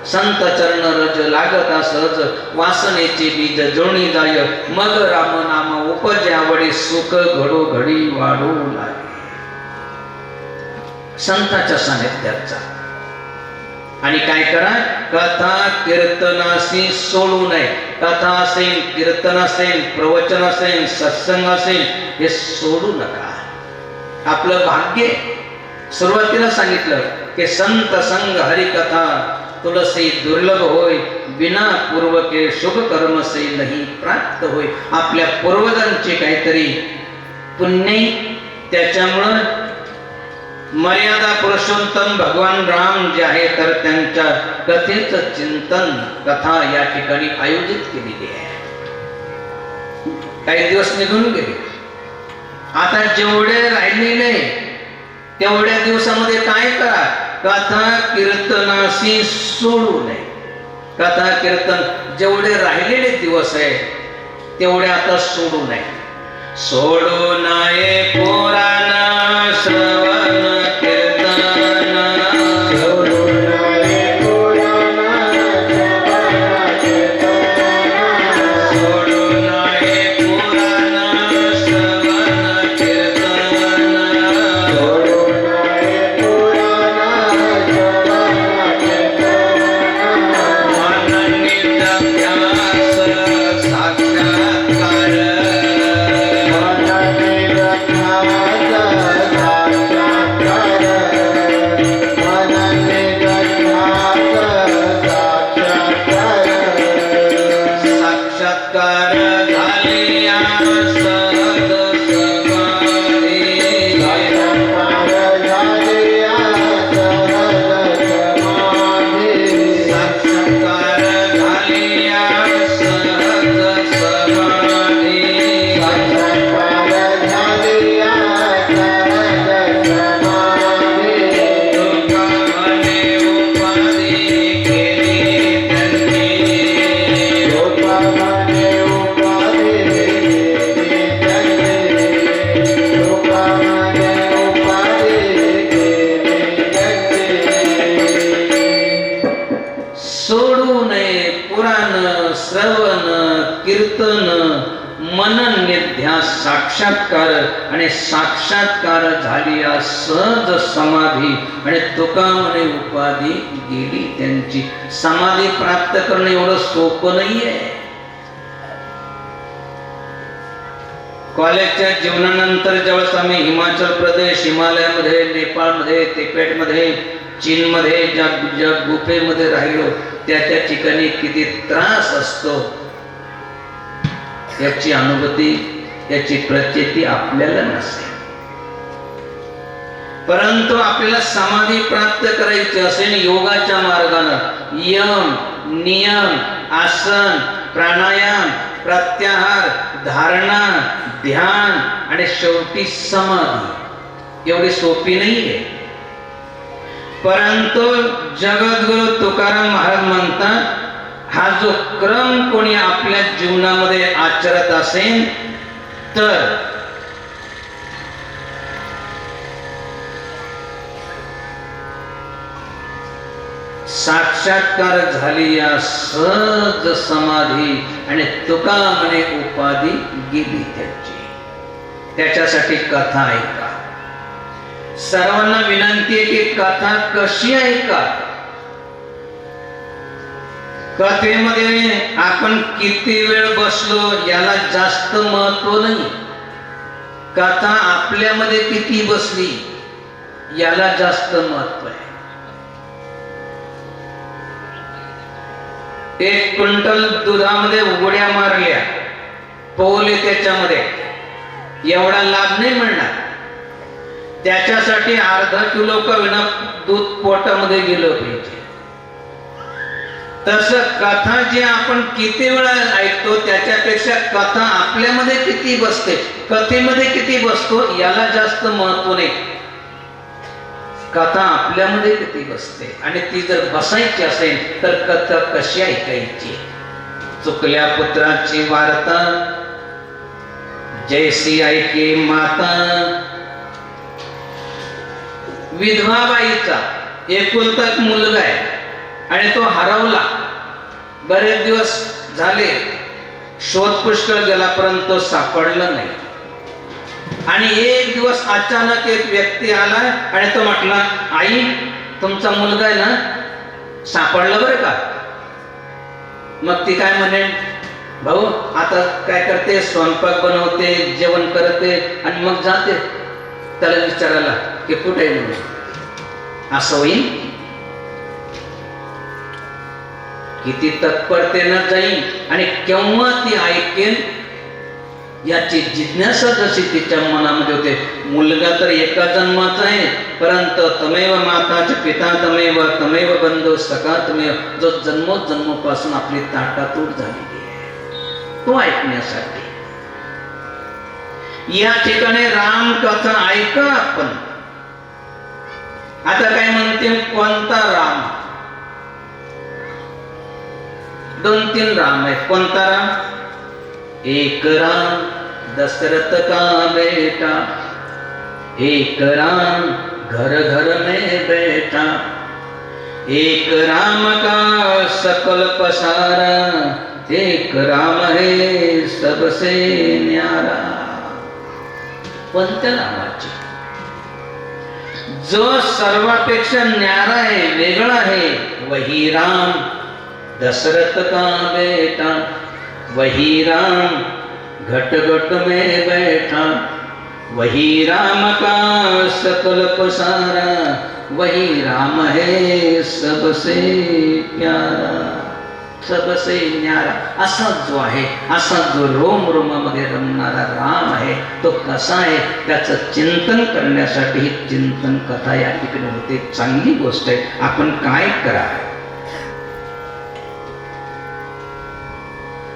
Speaker 1: संत चरण रज लागता सहज वासनेचे बीज जोणी जाय मग राम नाम उपजावडी सुख घडो घडी वाढू लागे. संताच्या सानिध्याचा. आणि काय करा? कथा कीर्तनाशी सोडू नये. कथा असेल, कीर्तन असेल, प्रवचन असेल, सत्संग असेल, हे सोडू नका. आपलं भाग्य सुरुवातीला सांगितलं की संत संग हरिकथा तुलसी दुर्लभ होय बिना पूर्व के शुभ कर्म से नाही प्राप्त होय. आपल्या पूर्वजांचे काहीतरी पुण्य, त्याच्यामुळं मर्यादा पुरुषोत्तम भगवान राम जे आहे तर त्यांच्या कथेचं चिंतन कथा या ठिकाणी आयोजित केलेली आहे. काही दिवस निघून गेले. आता जेवढे राहिलेले तेवढ्या दिवसामध्ये काय करा? कथा कीर्तनाशी सोडू नये. कथा कीर्तन जेवढे राहिलेले दिवस आहे तेवढे आता सोडू नये. सोडू नये पुराण श्रवण कीर्तन.
Speaker 2: सोडू नये पुराण श्रवण कीर्तन.
Speaker 1: सोडू नये पुराण श्रवण कीर्तन.
Speaker 2: सोडू नये पुराण श्रवण कीर्तन.
Speaker 1: मननित ध्यास साक्षात्कार झालिया सहज समाधी
Speaker 2: साक्षात्कार झालिया सहज समाधी
Speaker 1: साक्षात्कार झालिया सहज समाधी
Speaker 2: साक्षात्कार झालिया सहज समाधी
Speaker 1: तुका म्हणे उपाधी केली त्यांनी
Speaker 2: लोकांमध्ये उपाधी केली त्यांनी लोकांमध्ये उपाधी केली त्यांनी
Speaker 1: सोडू नये पुराण श्रवण कीर्तन मनन निध्यास साक्षात्कार आणि साक्षात्कार झालिया सहज समाधी आणि तुका म्हणे उपाधी गेली त्यांची. समाधी प्राप्त करणं एवढं सोपं नाहीये. कॉलेजच्या जीवनानंतर ज्यावेळेस आम्ही हिमाचल प्रदेश, हिमालयामध्ये, नेपाळमध्ये, तिबेटमध्ये, चीनमध्ये ज्या गुफेमध्ये राहिलो त्या ठिकाणी किती त्रास असतो याची अनुभूती, याची प्रचिती आपल्याला नसते. परंतु आपल्याला समाधी प्राप्त करायची असेल योगाच्या मार्गाने यम, नियम, आसन, प्राणायाम, प्रत्याहार, धारणा, ध्यान आणि शेवटी समाधी एवढी सोपी नाहीये. परंतु जगद्गुरु तुकाराम महाराज म्हणतात हा जो क्रम कोणी आपल्या जीवनामध्ये आचरत असेल तर साक्षात्कार झाली या सहज समाधी आणि तुका म्हणे उपाधी गेली त्याची. त्याच्यासाठी कथा ऐका. सर्वांना विनंती आहे की कथा कशी ऐका. कथेमध्ये आपण किती वेळ बसलो याला जास्त महत्व नाही. कथा आपल्यामध्ये किती बसली याला जास्त महत्व आहे. 1 क्विंटल दुधामध्ये उघड्या मारल्या, पोहले त्याच्यामध्ये, एवढा लाभ नाही मिळणार. त्याच्यासाठी अर्धा किलो का विना दूध पोटामध्ये गेलं पाहिजे. तसं कथा जे आपण किती वेळा ऐकतो त्याच्यापेक्षा कथा आपल्यामध्ये किती बसते, कथेमध्ये किती बसतो याला जास्त महत्व नाही. कथा आपल्यामध्ये किती बसते आणि ती जर बसायची असेल तर कथा कशी ऐकायची. चुकल्या पुत्राची वार्ता जैसी ऐके माता. विधवा बाईचा एकुलता एक मुलगा आहे आणि तो हरवला. बरेच दिवस झाले, शोध पुष्कळ गेला परंतु सापडला नाही. आणि एक दिवस अचानक एक व्यक्ती आला आणि तो म्हटला, आई तुमचा मुलगा आहे ना, सापडला बरं का. मग ती काय म्हणे, भाऊ आता काय करते, स्वयंपाक बनवते, जेवण करते आणि मग जाते त्याला विचारायला की कुठे आहे म्हणून. असं होईल. किती तत्परतेनं जाईल आणि केव्हा ती ऐकेल याची जिज्ञासा जशी तिच्या मनामध्ये होते. मुलगा तर एका जन्माचा आहे, परंतु तमेव माताचे पिता तमेव तमेव बंधू सखा तमेव, जो जन्मोजन्मपासून आपली ताटातूट झालेली आहे तो ऐकण्यासाठी. या ठिकाणी राम कथा ऐका आपण. आता काय म्हणते, कोणता राम? 2-3 राम आहेत. कोणता राम? एक राम दशरथ का बेटा, एक राम घर घर में बैठा, एक राम का सकल पसारा, एक राम है सबसे न्यारा. कोणत्या रामाची? जो सर्वापेक्षा न्यारा है, वेगळा है, वही राम दशरथ का बेटा, वही राम घट घट में बैठा, वही राम का सकल पसारा, वही राम है सबसे प्यारा. सबसे न्यारा असा जो आहे, असा जो रोम रोमामध्ये रमणारा राम आहे, तो कसा आहे त्याचं चिंतन करण्यासाठी ही चिंतन कथा या ठिकाणी होते. चांगली गोष्ट आहे. आपण काय करा,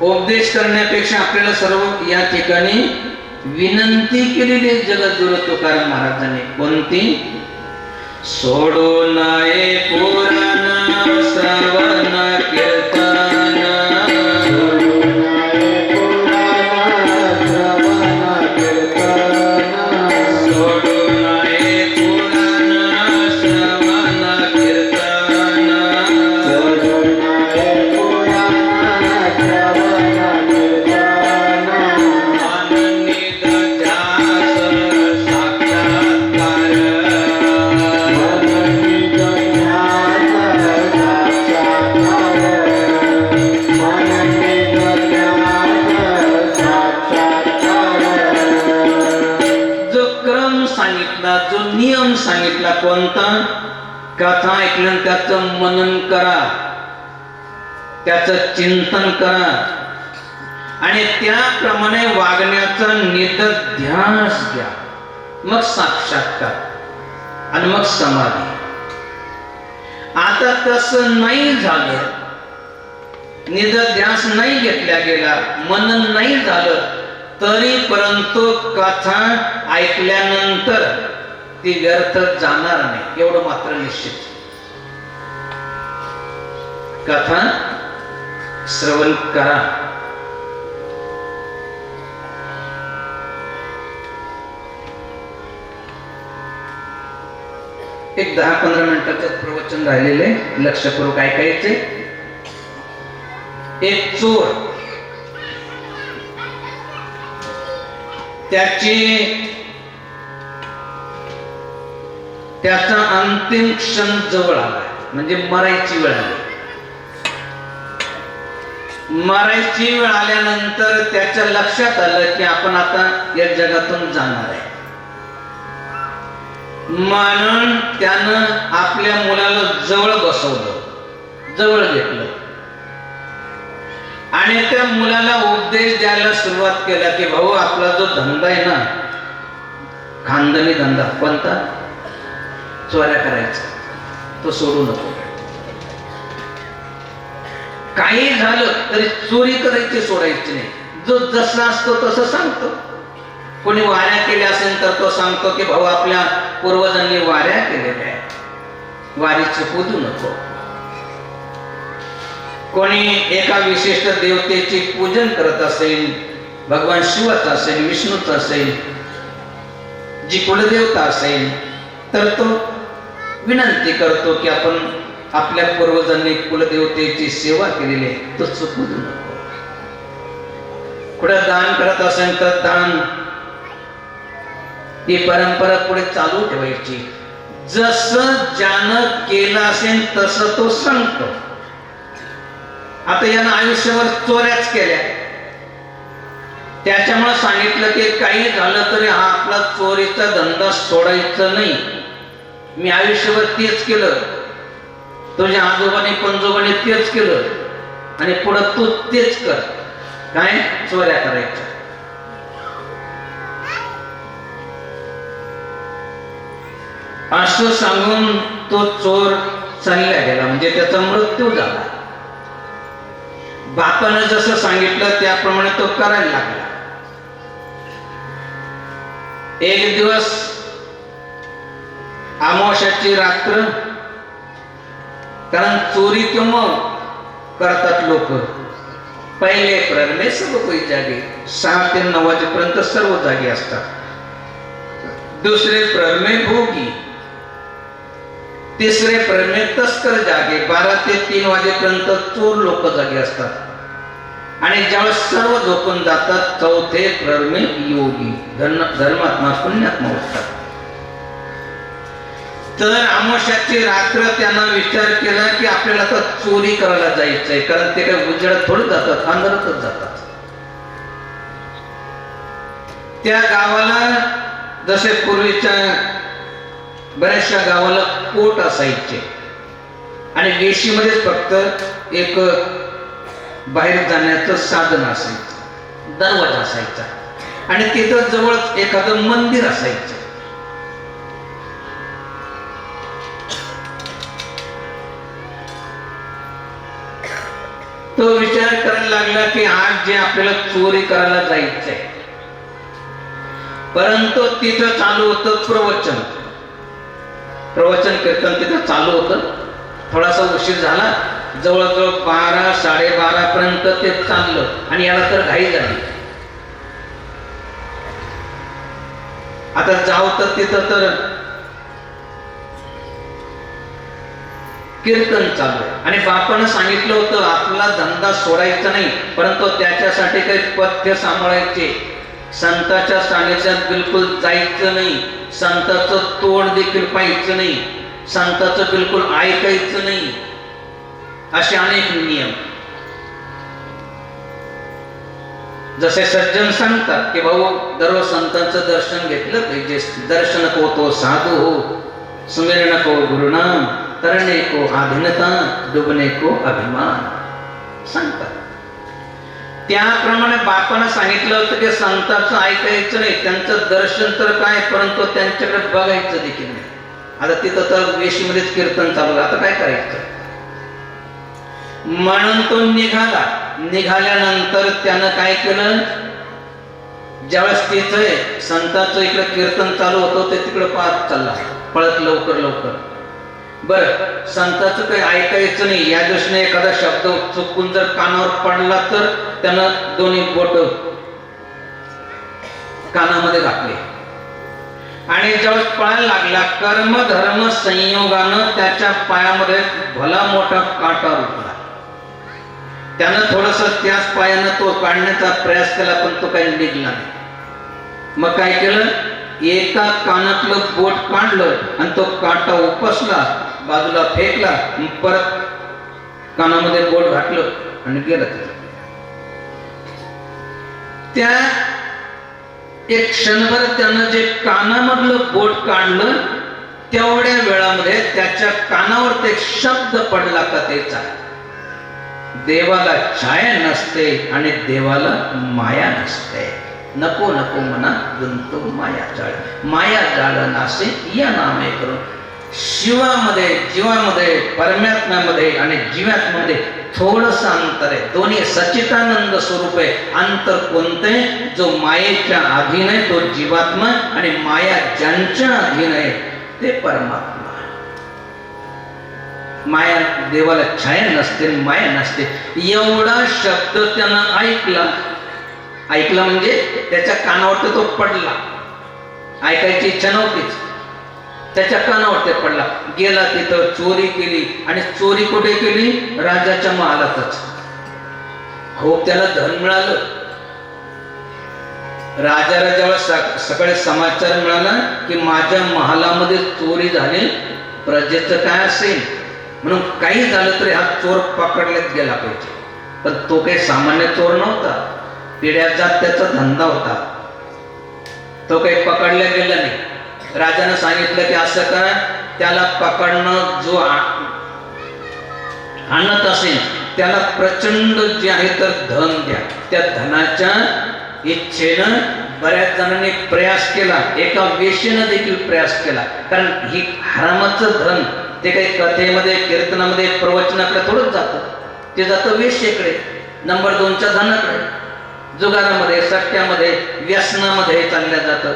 Speaker 1: उपदेश करण्यापेक्षा आपल्याला सर्व या ठिकाणी विनंती केलेली आहे जगद्गुरु तुकाराम महाराजांनी. कोणती? सोडू नये पुराण श्रवण कीर्तन, जो नियम सांगितला कोणता? कथा ऐकल्यानंतर त्याचं मनन करा, त्याचं चिंतन करा आणि त्याप्रमाणे वागण्याचा निधध्यास घ्या, मग साक्षात्कार आणि मग समाधी. आता तसं नाही झालं, निधध्यास नाही घेतला गेला, मनन नाही झालं, तरी परंतु कथा ऐकल्यानंतर ती व्यर्थ जाणार नाही, एवढं मात्र निश्चित. कथा श्रवण करा. एक 10-15 मिनिटाचं प्रवचन राहिलेले, लक्षपूर्वक ऐकायचे. एक चोर, त्याचा अंतिम क्षण जवळ आला, म्हणजे मरायची वेळ आली. मरायची वेळ आल्यानंतर त्याच्या लक्षात आलं की आपण आता या जगातून जाणार आहे. म्हणून त्यानं आपल्या मुलाला जवळ बसवलं, जवळ घेतलं आणि त्या मुलाला उपदेश द्यायला सुरुवात केला की भाऊ, आपला जो धंदा आहे ना, खानदानी धंदा, कोणता? चोऱ्या करायचा, तो सोडू नको. काही झालं तरी चोरी करायची सोडायची नाही. जो जसा असतो तसं सांगतो. कोणी वाऱ्या केल्या असेल तर तो सांगतो की भाऊ, आपल्या पूर्वजांनी वाऱ्या केलेल्या आहेत, वारी चुकवू नको. कोणी एका विशिष्ट देवतेची पूजन करत असेल, भगवान शिवाचा असेल, विष्णूचा असेल, जी कुलदेवता असेल, तर तो विनंती करतो की आपण आपल्या पूर्वजांनी कुलदेवतेची सेवा केलेली आहे, तो चुकू नको. कुठे दान करत असेल तर दान, ही परंपरा पुढे चालू ठेवायची. जसं ज्यानं केलं असेल तसं तो सांगतो. आता यानं आयुष्यावर चोऱ्याच केल्या, त्याच्यामुळे सांगितलं की काही झालं तरी हा आपला चोरीचा धंदा सोडायचा नाही. मी आयुष्यभर तेच केलं, तुझ्या आजोबाने पंजोबाने तेच केलं आणि पुढं तू तेच कर. काय? चोऱ्या करायच्या. असं सांगून तो चोर चालला गेला, म्हणजे त्याचा मृत्यू झाला. बापानं जसं सांगितलं त्याप्रमाणे तो करायला लागला. एक दिवस अमावास्याची रात्र, कारण चोरी केव्हा करतात लोक? पहिले प्रहर में सर्व कोई जागे, 6 ते 9 वाजेपर्यंत सर्व जागे असतात. दुसरे प्रहर में भोगी, तिसरे प्रहर में तस्कर जागे, 12 ते 3 वाजेपर्यंत चोर लोक जागे असतात. आणि ज्यावेळेस सर्व झोपून जातात, चौथे प्रहर में योगी, धर्मात्मा पुण्यात्मा उठतात. तर अमावास्याची रात्र त्यानं विचार केला की आपल्याला आता चोरी करायला जायचंय, कारण ते काय उजेडात थोडं जातात, अंधारातच जातात. त्या गावाला जसे पूर्वीच्या बऱ्याचशा गावाला कोट असायचे आणि वेशीमध्येच फक्त एक बाहेर जाण्याचं साधन असायचं, दरवाजा असायचा आणि तिथं जवळ एखादं मंदिर असायचं. तो विचार करायला लागला की आज जे आपल्याला चोरी करायला जायचंय, परंतु तिथं चालू होतं प्रवचन कीर्तन तिथं चालू होतं. थोडासा उशीर झाला, जवळजवळ 12 12:30 पर्यंत ते चाललं आणि याला तर घाई झाली. आता जाऊ तर तिथं तर कीर्तन चालू आहे आणि बापानं सांगितलं होतं आपला धंदा सोडायचा नाही, परंतु त्याच्यासाठी काही पथ्य सांभाळायचे. संतांच्या सानिध्यात बिलकुल जायचं नाही, संतांचं तोंड देखील पाहायचं नाही, संतांचं बिलकुल ऐकायचं नाही, असे अनेक नियम. जसे सज्जन सांगतात की भाऊ दररोज संतांचं दर्शन घेतलं पाहिजे. दर्शन को तो साधू हो, सुमिरन को गुरुनाम, तरणे को आधीनता, डुबणे को अभिमान सांगतात. त्याप्रमाणे बापानं सांगितलं होतं की संतांचं ऐकायचं नाही, त्यांचं दर्शन तर काय, परंतु त्यांच्याकडे बघायचं देखील नाही. आता तिथं तर वेशीमध्येच कीर्तन चालू, आता काय करायचं. म्हणून तो निघाल्यानंतर त्यानं काय केलं, ज्यावेळेस तिथे संतांचं इकडे कीर्तन चालू होतं ते तिकडे पाहत चालला, पळत लवकर. बरं, संतांचं काही ऐकायचं नाही. या दृष्टीने एखादा शब्द चुकून जर कानावर पडला तर त्यानं दोन्ही बोट कानामध्ये घातले आणि ज्यावेळेस पळायला लागला, कर्म धर्म संयोगानं त्याच्या पायामध्ये भला मोठा काटा रुतला. त्यानं थोडस त्याच पायानं तो काढण्याचा प्रयास केला, पण तो काही निघला नाही. मग काय केलं, एका कानातलं बोट काढलं आणि तो काटा उपसला, बाजूला फेकला, परत कानामध्ये बोट घातलं आणि गेलं तिथं. त्या एक क्षणभर त्यानं जे कानामधलं बोट काढलं, तेवढ्या वेळामध्ये त्याच्या कानावर ते शब्द पडला कथेचा, देवाला छाया नसते आणि देवाला माया नसते. नको नको मना गुंतू माया जाळ नासे या नामे करून. शिवामध्ये, जीवामध्ये, परमात्म्यामध्ये आणि जीवात्म्यामध्ये थोडस अंतर आहे. दोन्ही सच्चिदानंद स्वरूप आहे. अंतर कोणते, जो मायेच्या अधीन आहे तो जीवात्मा आणि माया ज्यांच्या अधीन आहे ते परमात्मा. माया, देवाला छाया नसते, माया नसते. एवढा शब्द त्यानं ऐकला म्हणजे त्याच्या कानावर तो पडला. ऐकायची इच्छा नव्हतीच, त्याच्या कानावर ते पडला. गेला तिथं, चोरी केली आणि चोरी कुठे केली, राजाच्या महालातच. हो, त्याला धन मिळालं. राजाला जेव्हा सकाळी समाचार मिळाला की माझ्या महालामध्ये चोरी झाली, प्रजेचं काय असेल, म्हणून काही झालं तरी हा चोर पकडण्यात गेला पाहिजे. पण तो काही सामान्य चोर नव्हता, पिढ्याचा त्याचा धंदा होता. तो काही पकडला गेला नाही. राजानं सांगितलं की असं काय, त्याला पकडणं, जो आणत असेल त्याला प्रचंड जे आहे तर धन द्या. त्या धनाच्या इच्छेनं बऱ्याच जणांनी प्रयास केला, एका वेशीनं देखील प्रयास केला. कारण ही हरामाचं धन ते काही कथेमध्ये, कीर्तनामध्ये, प्रवचनाकडे थोडंच जातं. ते जातं वेश्येकडे, नंबर 2च्या धनाकडे, जुगारामध्ये, सट्ट्यामध्ये, व्यसनामध्ये चालल्या जातं.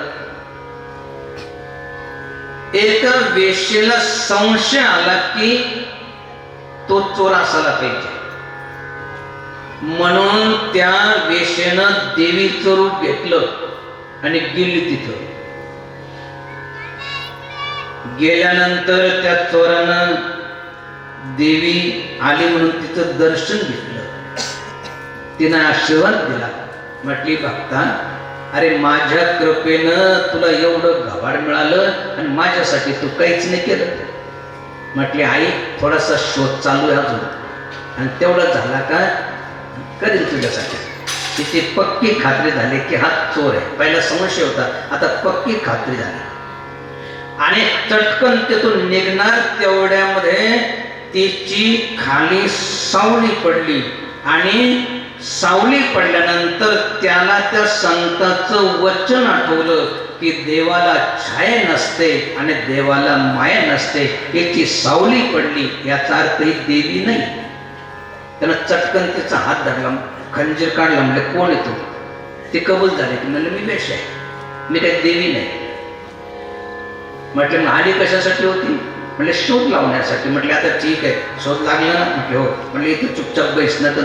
Speaker 1: एका वेश्येला संशय आला की तो चोर असायला पाहिजे, म्हणून त्या वेश्येनं देवीचं रूप घेतलं आणि गेली तिथं. गेल्यानंतर त्या चोरानं देवी आली म्हणून तिचं दर्शन घेतलं. तिनं आशीर्वाद दिला. म्हटली, भक्ता, अरे माझ्या कृपेनं तुला एवढं घबाड मिळालं आणि माझ्यासाठी तू काहीच नाही केलं. म्हटली, आई, थोडासा शोध चालू आहे अजून, आणि तेवढं झाला का करेल तुझ्यासाठी. तिची पक्की खात्री झाली की हा चोर आहे. पहिला संशय होता, आता पक्की खात्री झाली आणि चटकन तिथून निघणार तेवढ्यामध्ये तिची खाली सावली पडली आणि सावली पडल्यानंतर त्याला त्या संताचं वचन आठवलं की देवाला छाया नसते आणि देवाला माया नसते, याची सावली पडली याचा अर्थ ही देवी नाही. त्यानं चटकन तिचा हात धरला, खंजीर काढला, म्हणजे कोण येतो? ते कबूल झाले की म्हणलं मी वेश आहे, मी काही देवी नाही. म्हटलं आली कशासाठी होती? म्हणजे शोध लावण्यासाठी. म्हटलं आता ठीक आहे, शोध लागला ना? म्हटलं हो. म्हटलं इथे चुपचाप बैस ना तर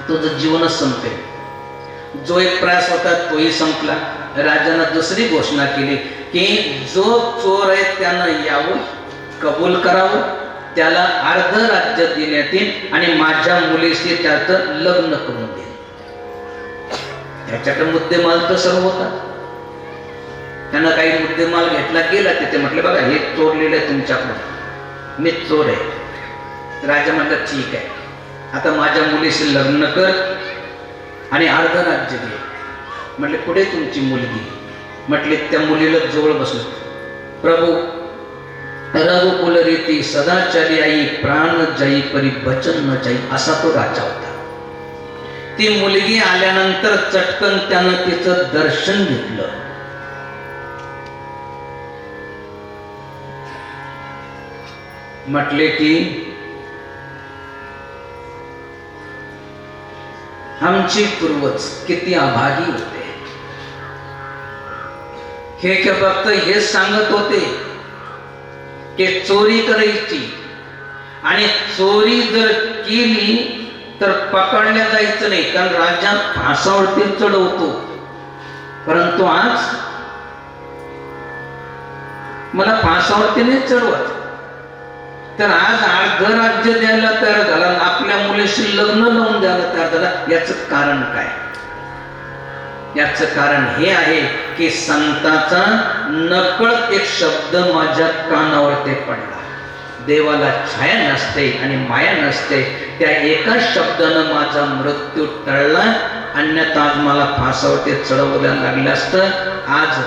Speaker 1: तुझं जीवनच संपेल. जो एक प्रयास होता तोही संपला. राजानं दुसरी घोषणा केली की जो चोर आहे त्यानं यावं, कबूल करावं, त्याला अर्ध राज्य देण्यात येईल आणि माझ्या मुलीशी त्याचं लग्न करून देईल. त्याच्याकडे मुद्देमाल तर सर्व होता. त्यानं काही मुद्देमाल घेतला, गेला तिथे. म्हटलं बघा हे चोरलेलं आहे तुमच्याकडून, मी चोर आहे. राजा म्हटलं ठीक आहे, आता माझ्या मुलीशी लग्न कर आणि अर्ध राज्य दे. म्हटले कुठे तुमची मुलगी? म्हटले त्या मुलीला जवळ बसलो. प्रभू रघुकुल रीती सदाचारी आई, प्राण जाई परी बचन न जाई, असा तो राजा होता. ती मुलगी आल्यानंतर चटकन त्यानं तिचं दर्शन घेतलं. म्हटले की आमचे पूर्वज किती अभागी होते. हे फक्त हे सांगत होते की चोरी करायची आणि चोरी जर केली तर पकडल्या जायचं नाही, कारण राजा फासावरती चढवतो. परंतु आज मला फासावरती नाही चढवत, तर आज अर्ध राज्य द्यायला तयार झाला, आपल्या मुलीशी लग्न लावून द्यायला तयार झाला. याचं कारण काय? याचं कारण हे आहे की संताचा नकळत एक शब्द माझ्या कानावर ते पडला. देवाला छाया नसते आणि माया नसते. त्या एका शब्दानं माझा मृत्यू टळला, अन्यथा आज मला फासावरती चढवण्याला लागलं असतं. आज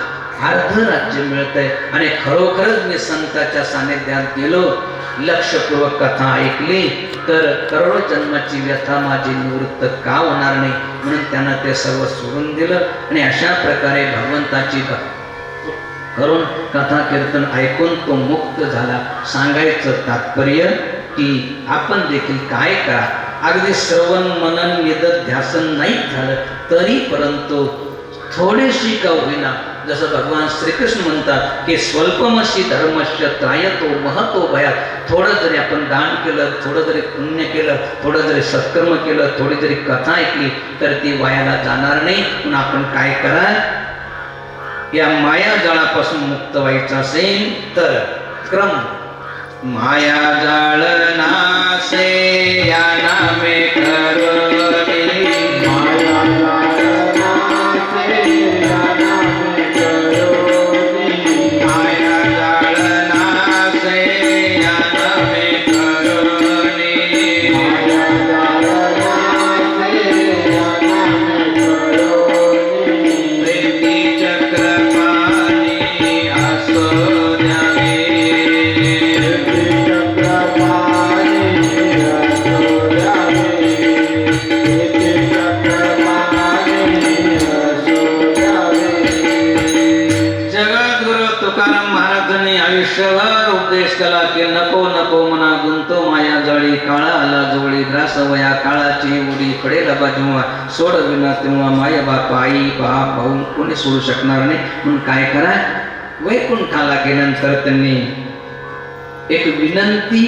Speaker 1: अर्ध राज्य मिळतंय आणि खरोखरच मी संताच्या सानिध्यात गेलो, लक्षपूर्वक कथा ऐकली तर करोडो जन्माची व्यथा माझी निवृत्त का होणार नाही, म्हणून त्यानं ते सर्व सोडून दिलं. आणि अशा प्रकारे भगवंताची करून कथा कीर्तन ऐकून तो मुक्त झाला. सांगायचं तात्पर्य की आपण देखील काय करा, अगदी श्रवण मनन निदध्यासन नाही झालं तरी परंतु थोडीशी का होईना, जसं भगवान श्रीकृष्ण म्हणतात की स्वल्पमशी धर्मस्य त्रायतो महतो भयात. थोडं जरी आपण दान केलं, थोडं जरी पुण्य केलं, थोडं जरी सत्कर्म केलं, थोडी जरी कथा ऐकली तर ती वायाला जाणार नाही. म्हणून आपण काय करा, या माया जाळापासून मुक्त व्हायचं असेल तर क्रम माया जाळ नासे या नामे करोनी,
Speaker 2: माया नासे या नामे करोनी,
Speaker 1: माया जाळ नासे या नामे करोनी,
Speaker 2: माया नासे या नामे करोनी,
Speaker 1: प्रीती चक्रपाणी असो द्यावे, जगद्गुरु तुकाराम महाराजांनी आयुष्यभर उपदेश केला की नको नको मना गुंतो माया जाळी, काळा आला जवळी ग्रास वया काळाची उडी पडेल बाजूवा, सोड विना तेव्हा माया बाप आई बाप भाऊ कोणी सोडू शकणार नाही. म्हणून काय करा, वैकुंठाला गेल्यानंतर त्यांनी एक विनंती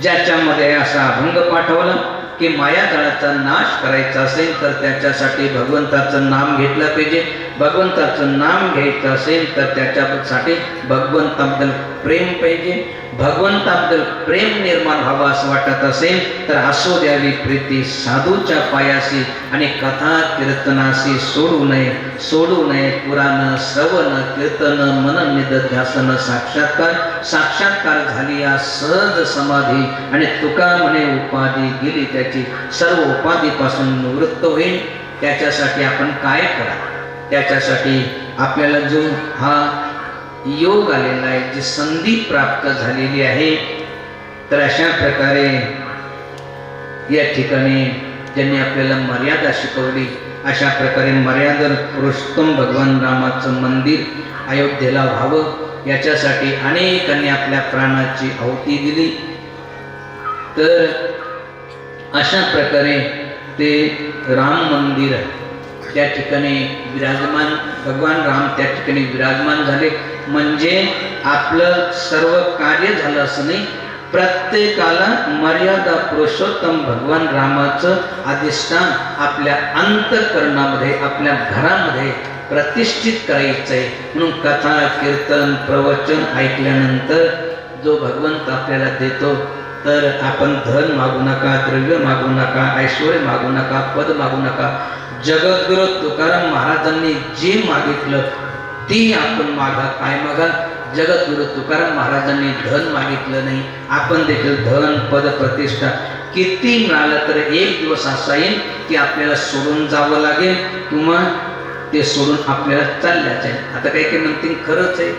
Speaker 1: ज्याच्यामध्ये असा अभंग पाठवला की माया जाळाचा नाश करायचा असेल तर त्याच्यासाठी भगवंताचं नाम घेतलं पाहिजे. भगवंताचं नाम घ्यायचं असेल तर त्याच्यासाठी भगवंताबद्दल प्रेम पाहिजे. भगवंताबद्दल प्रेम निर्माण व्हावं असं वाटत असेल तर असो द्यावी प्रीती साधूच्या पायाशी आणि कथा कीर्तनाशी सोडू नये. सोडू नये पुराण श्रवण कीर्तन मनन निदध्यासन साक्षात्कार. साक्षात्कार झाली या सहज समाधी आणि तुका म्हणे उपाधी गेली त्याची, सर्व उपाधीपासून निवृत्त होईल. त्याच्यासाठी आपण काय करा, त्याच्यासाठी आपल्याला जो हा योग आलेला आहे, जी संधी प्राप्त झालेली आहे, तर अशा प्रकारे या ठिकाणी ज्यांनी आपल्याला मर्यादा शिकवली, अशा प्रकारे मर्यादा पुरुषोत्तम भगवान रामाचं मंदिर अयोध्येला व्हावं याच्यासाठी अनेकांनी आपल्या प्राणाची आहुती दिली. तर अशा प्रकारे ते राम मंदिर त्या ठिकाणी विराजमान, भगवान राम त्या ठिकाणी विराजमान झाले. म्हणजे आपलं सर्व कार्य झालं असं नाही, प्रत्येकाला मर्यादा पुरुषोत्तम भगवान रामाचं अधिष्ठान आपल्या अंतःकरणामध्ये, आपल्या घरामध्ये प्रतिष्ठित करायचं आहे. म्हणून कथा, कीर्तन, प्रवचन ऐकल्यानंतर जो भगवंत आपल्याला देतो, तर आपण धन मागू नका, द्रव्य मागू नका, ऐश्वर मागू नका, पद मागू नका. जगद्गुरु तुकाराम महाराजांनी जे मागितलं ती आपण मागा. काय मागा? जगद्गुरु तुकाराम महाराजांनी धन मागितलं नाही, आपण देखील धन, पद, प्रतिष्ठा किती मिळालं तर एक दिवस असा येईल की आपल्याला सोडून जावं लागेल किंवा ते सोडून आपल्याला चालल्याच आहे. आता काही काही म्हणतील खरंच आहे,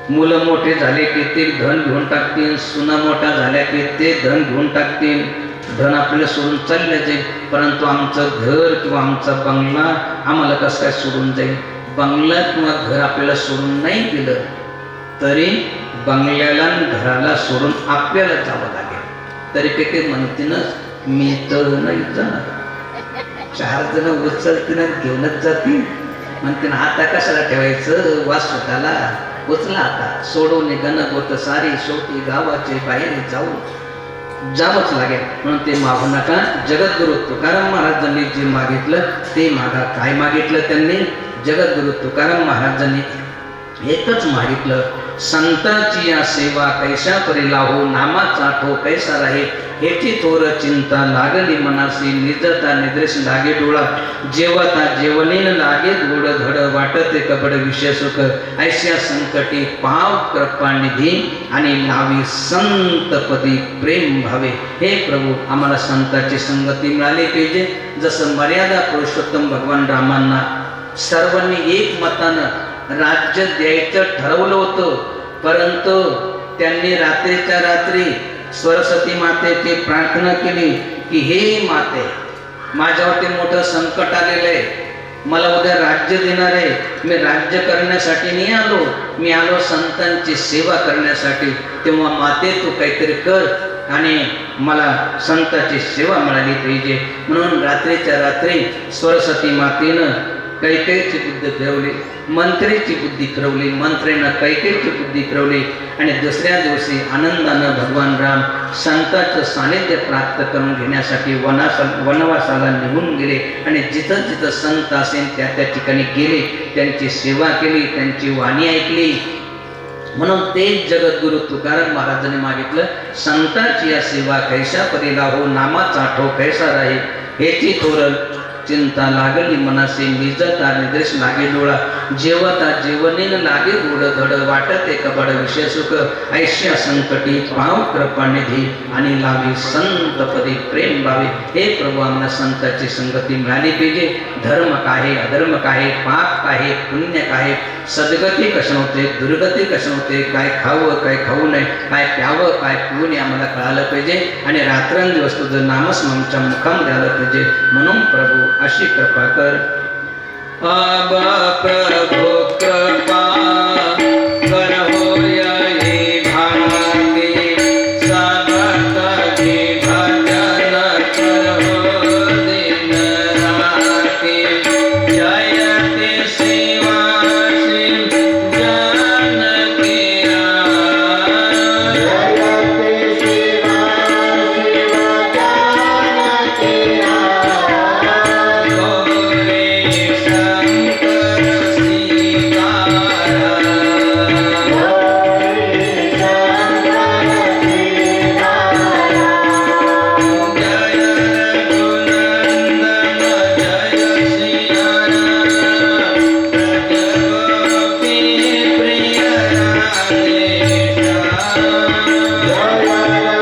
Speaker 1: मुलं मोठे झाले की ते धन घेऊन टाकतील, सुना मोठा झाल्या की ते धन घेऊन टाकतील, धन आपल्याला सोडून चालले जाईल. परंतु आमचं घर किंवा आमचा बंगला आम्हाला कसं काय सोडून जाईल? बंगला किंवा घर आपल्याला सोडून नाही दिलं तरी बंगल्याला घराला सोडून आपल्याला जावं लागेल. तरी काही म्हणतीनच मी तर नाही जाणार. 4 जण उचलतीन घेऊनच जातील, म्हणतीन आता कशाला ठेवायचं, वास स्वतःला उचला आता, सोडून गण गोत सारी, शेवटी गावाचे बाहेर जावंच लागेल. म्हणून ते मागू नका. जगद्गुरु तुकाराम महाराजांनी जे मागितलं ते मागा. काय मागितलं त्यांनी? जगद्गुरु तुकाराम महाराजांनी एकच मागितलं, संतांची या सेवा कैसा परी लाहो, नामाचा ठो कैसा राहे, हेची थोर चिंता लागली मनासी, निजता निद्रेश लागे डोळा, जेवता जेवणीन लागे गोड धड, वाटते कपड विषय सुख, ऐश्या संकटी पाव कृपा निधी, आणि लावी संतपदी प्रेम भावे. हे प्रभू, आम्हाला संतांची संगती मिळाली पाहिजे. जसं मर्यादा पुरुषोत्तम भगवान रामांना सर्वांनी एक मतानं राज्य द्यायचं ठरवलं होतं, परंतु त्यांनी रात्रीच्या रात्री सरस्वती मातेची प्रार्थना केली की हे माते, माझ्यावरती मोठं संकट आलेलं आहे, मला उद्या राज्य देणार आहे, मी राज्य करण्यासाठी नाही आलो, मी आलो संतांची सेवा करण्यासाठी. तेव्हा माते तू काहीतरी कर आणि मला संतांची सेवा मिळाली पाहिजे. म्हणून रात्रीच्या रात्री सरस्वती मातेनं कैकेयीची बुद्धी फिरवली, मंत्रीची बुद्धी फिरवली, मंत्रीनं कैकेयीची बुद्धी फिरवली. आणि दुसऱ्या दिवशी आनंदानं भगवान राम संतांचं सानिध्य प्राप्त करून घेण्यासाठी वनवासाला निघून गेले. आणि जिथं जिथं संत असेल त्या त्या ठिकाणी गेले, त्यांची सेवा केली, त्यांची वाणी ऐकली. म्हणून ते जगद्गुरु तुकाराम महाराजांनी मागितलं, संतांची या सेवा कैसा परी लाहो, नामाचा ठो कैसा राहे, हेची थोर चिंता लागली मनासे, निजता निद्रेश लागे डोळा, जेवता जेवणीन लागे गोड धड, वाटते कबड विषय सुख, ऐश्या संकटी पाव कृपा निधी, आणि लावी संतपदी प्रेम भावे. हे प्रभू, आम्हाला संतांची संगती मिळाली पाहिजे. धर्म काय, अधर्म काय, पाप काय, पुण्य काय, सद्गती कशा होते, दुर्गती कशा होते, काय खावं काय खाऊ नये, काय प्यावं काय पिऊ नये, आम्हाला कळालं पाहिजे. आणि रात्रंदिवस तुझं नामस्मरणच्या मुखाम द्यायला पाहिजे. म्हणून प्रभू अशी कृपा कर. आबा प्रभु कृपा कर होय ही भारती, सागत जी भजन कर हो दिन राती, जयते शिवा शिव जानकी राम,
Speaker 2: जयते शिवा शिव जानकी राम,
Speaker 1: गौरी शंकर सीताराम,
Speaker 2: गौरी शंकर सीताराम,
Speaker 1: जय रघुनंदन जय सिया राम, ब्रज गोपी प्रिय राधे श्याम,
Speaker 2: जय रघुनंदन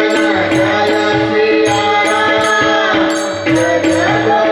Speaker 2: जय सिया राम, जय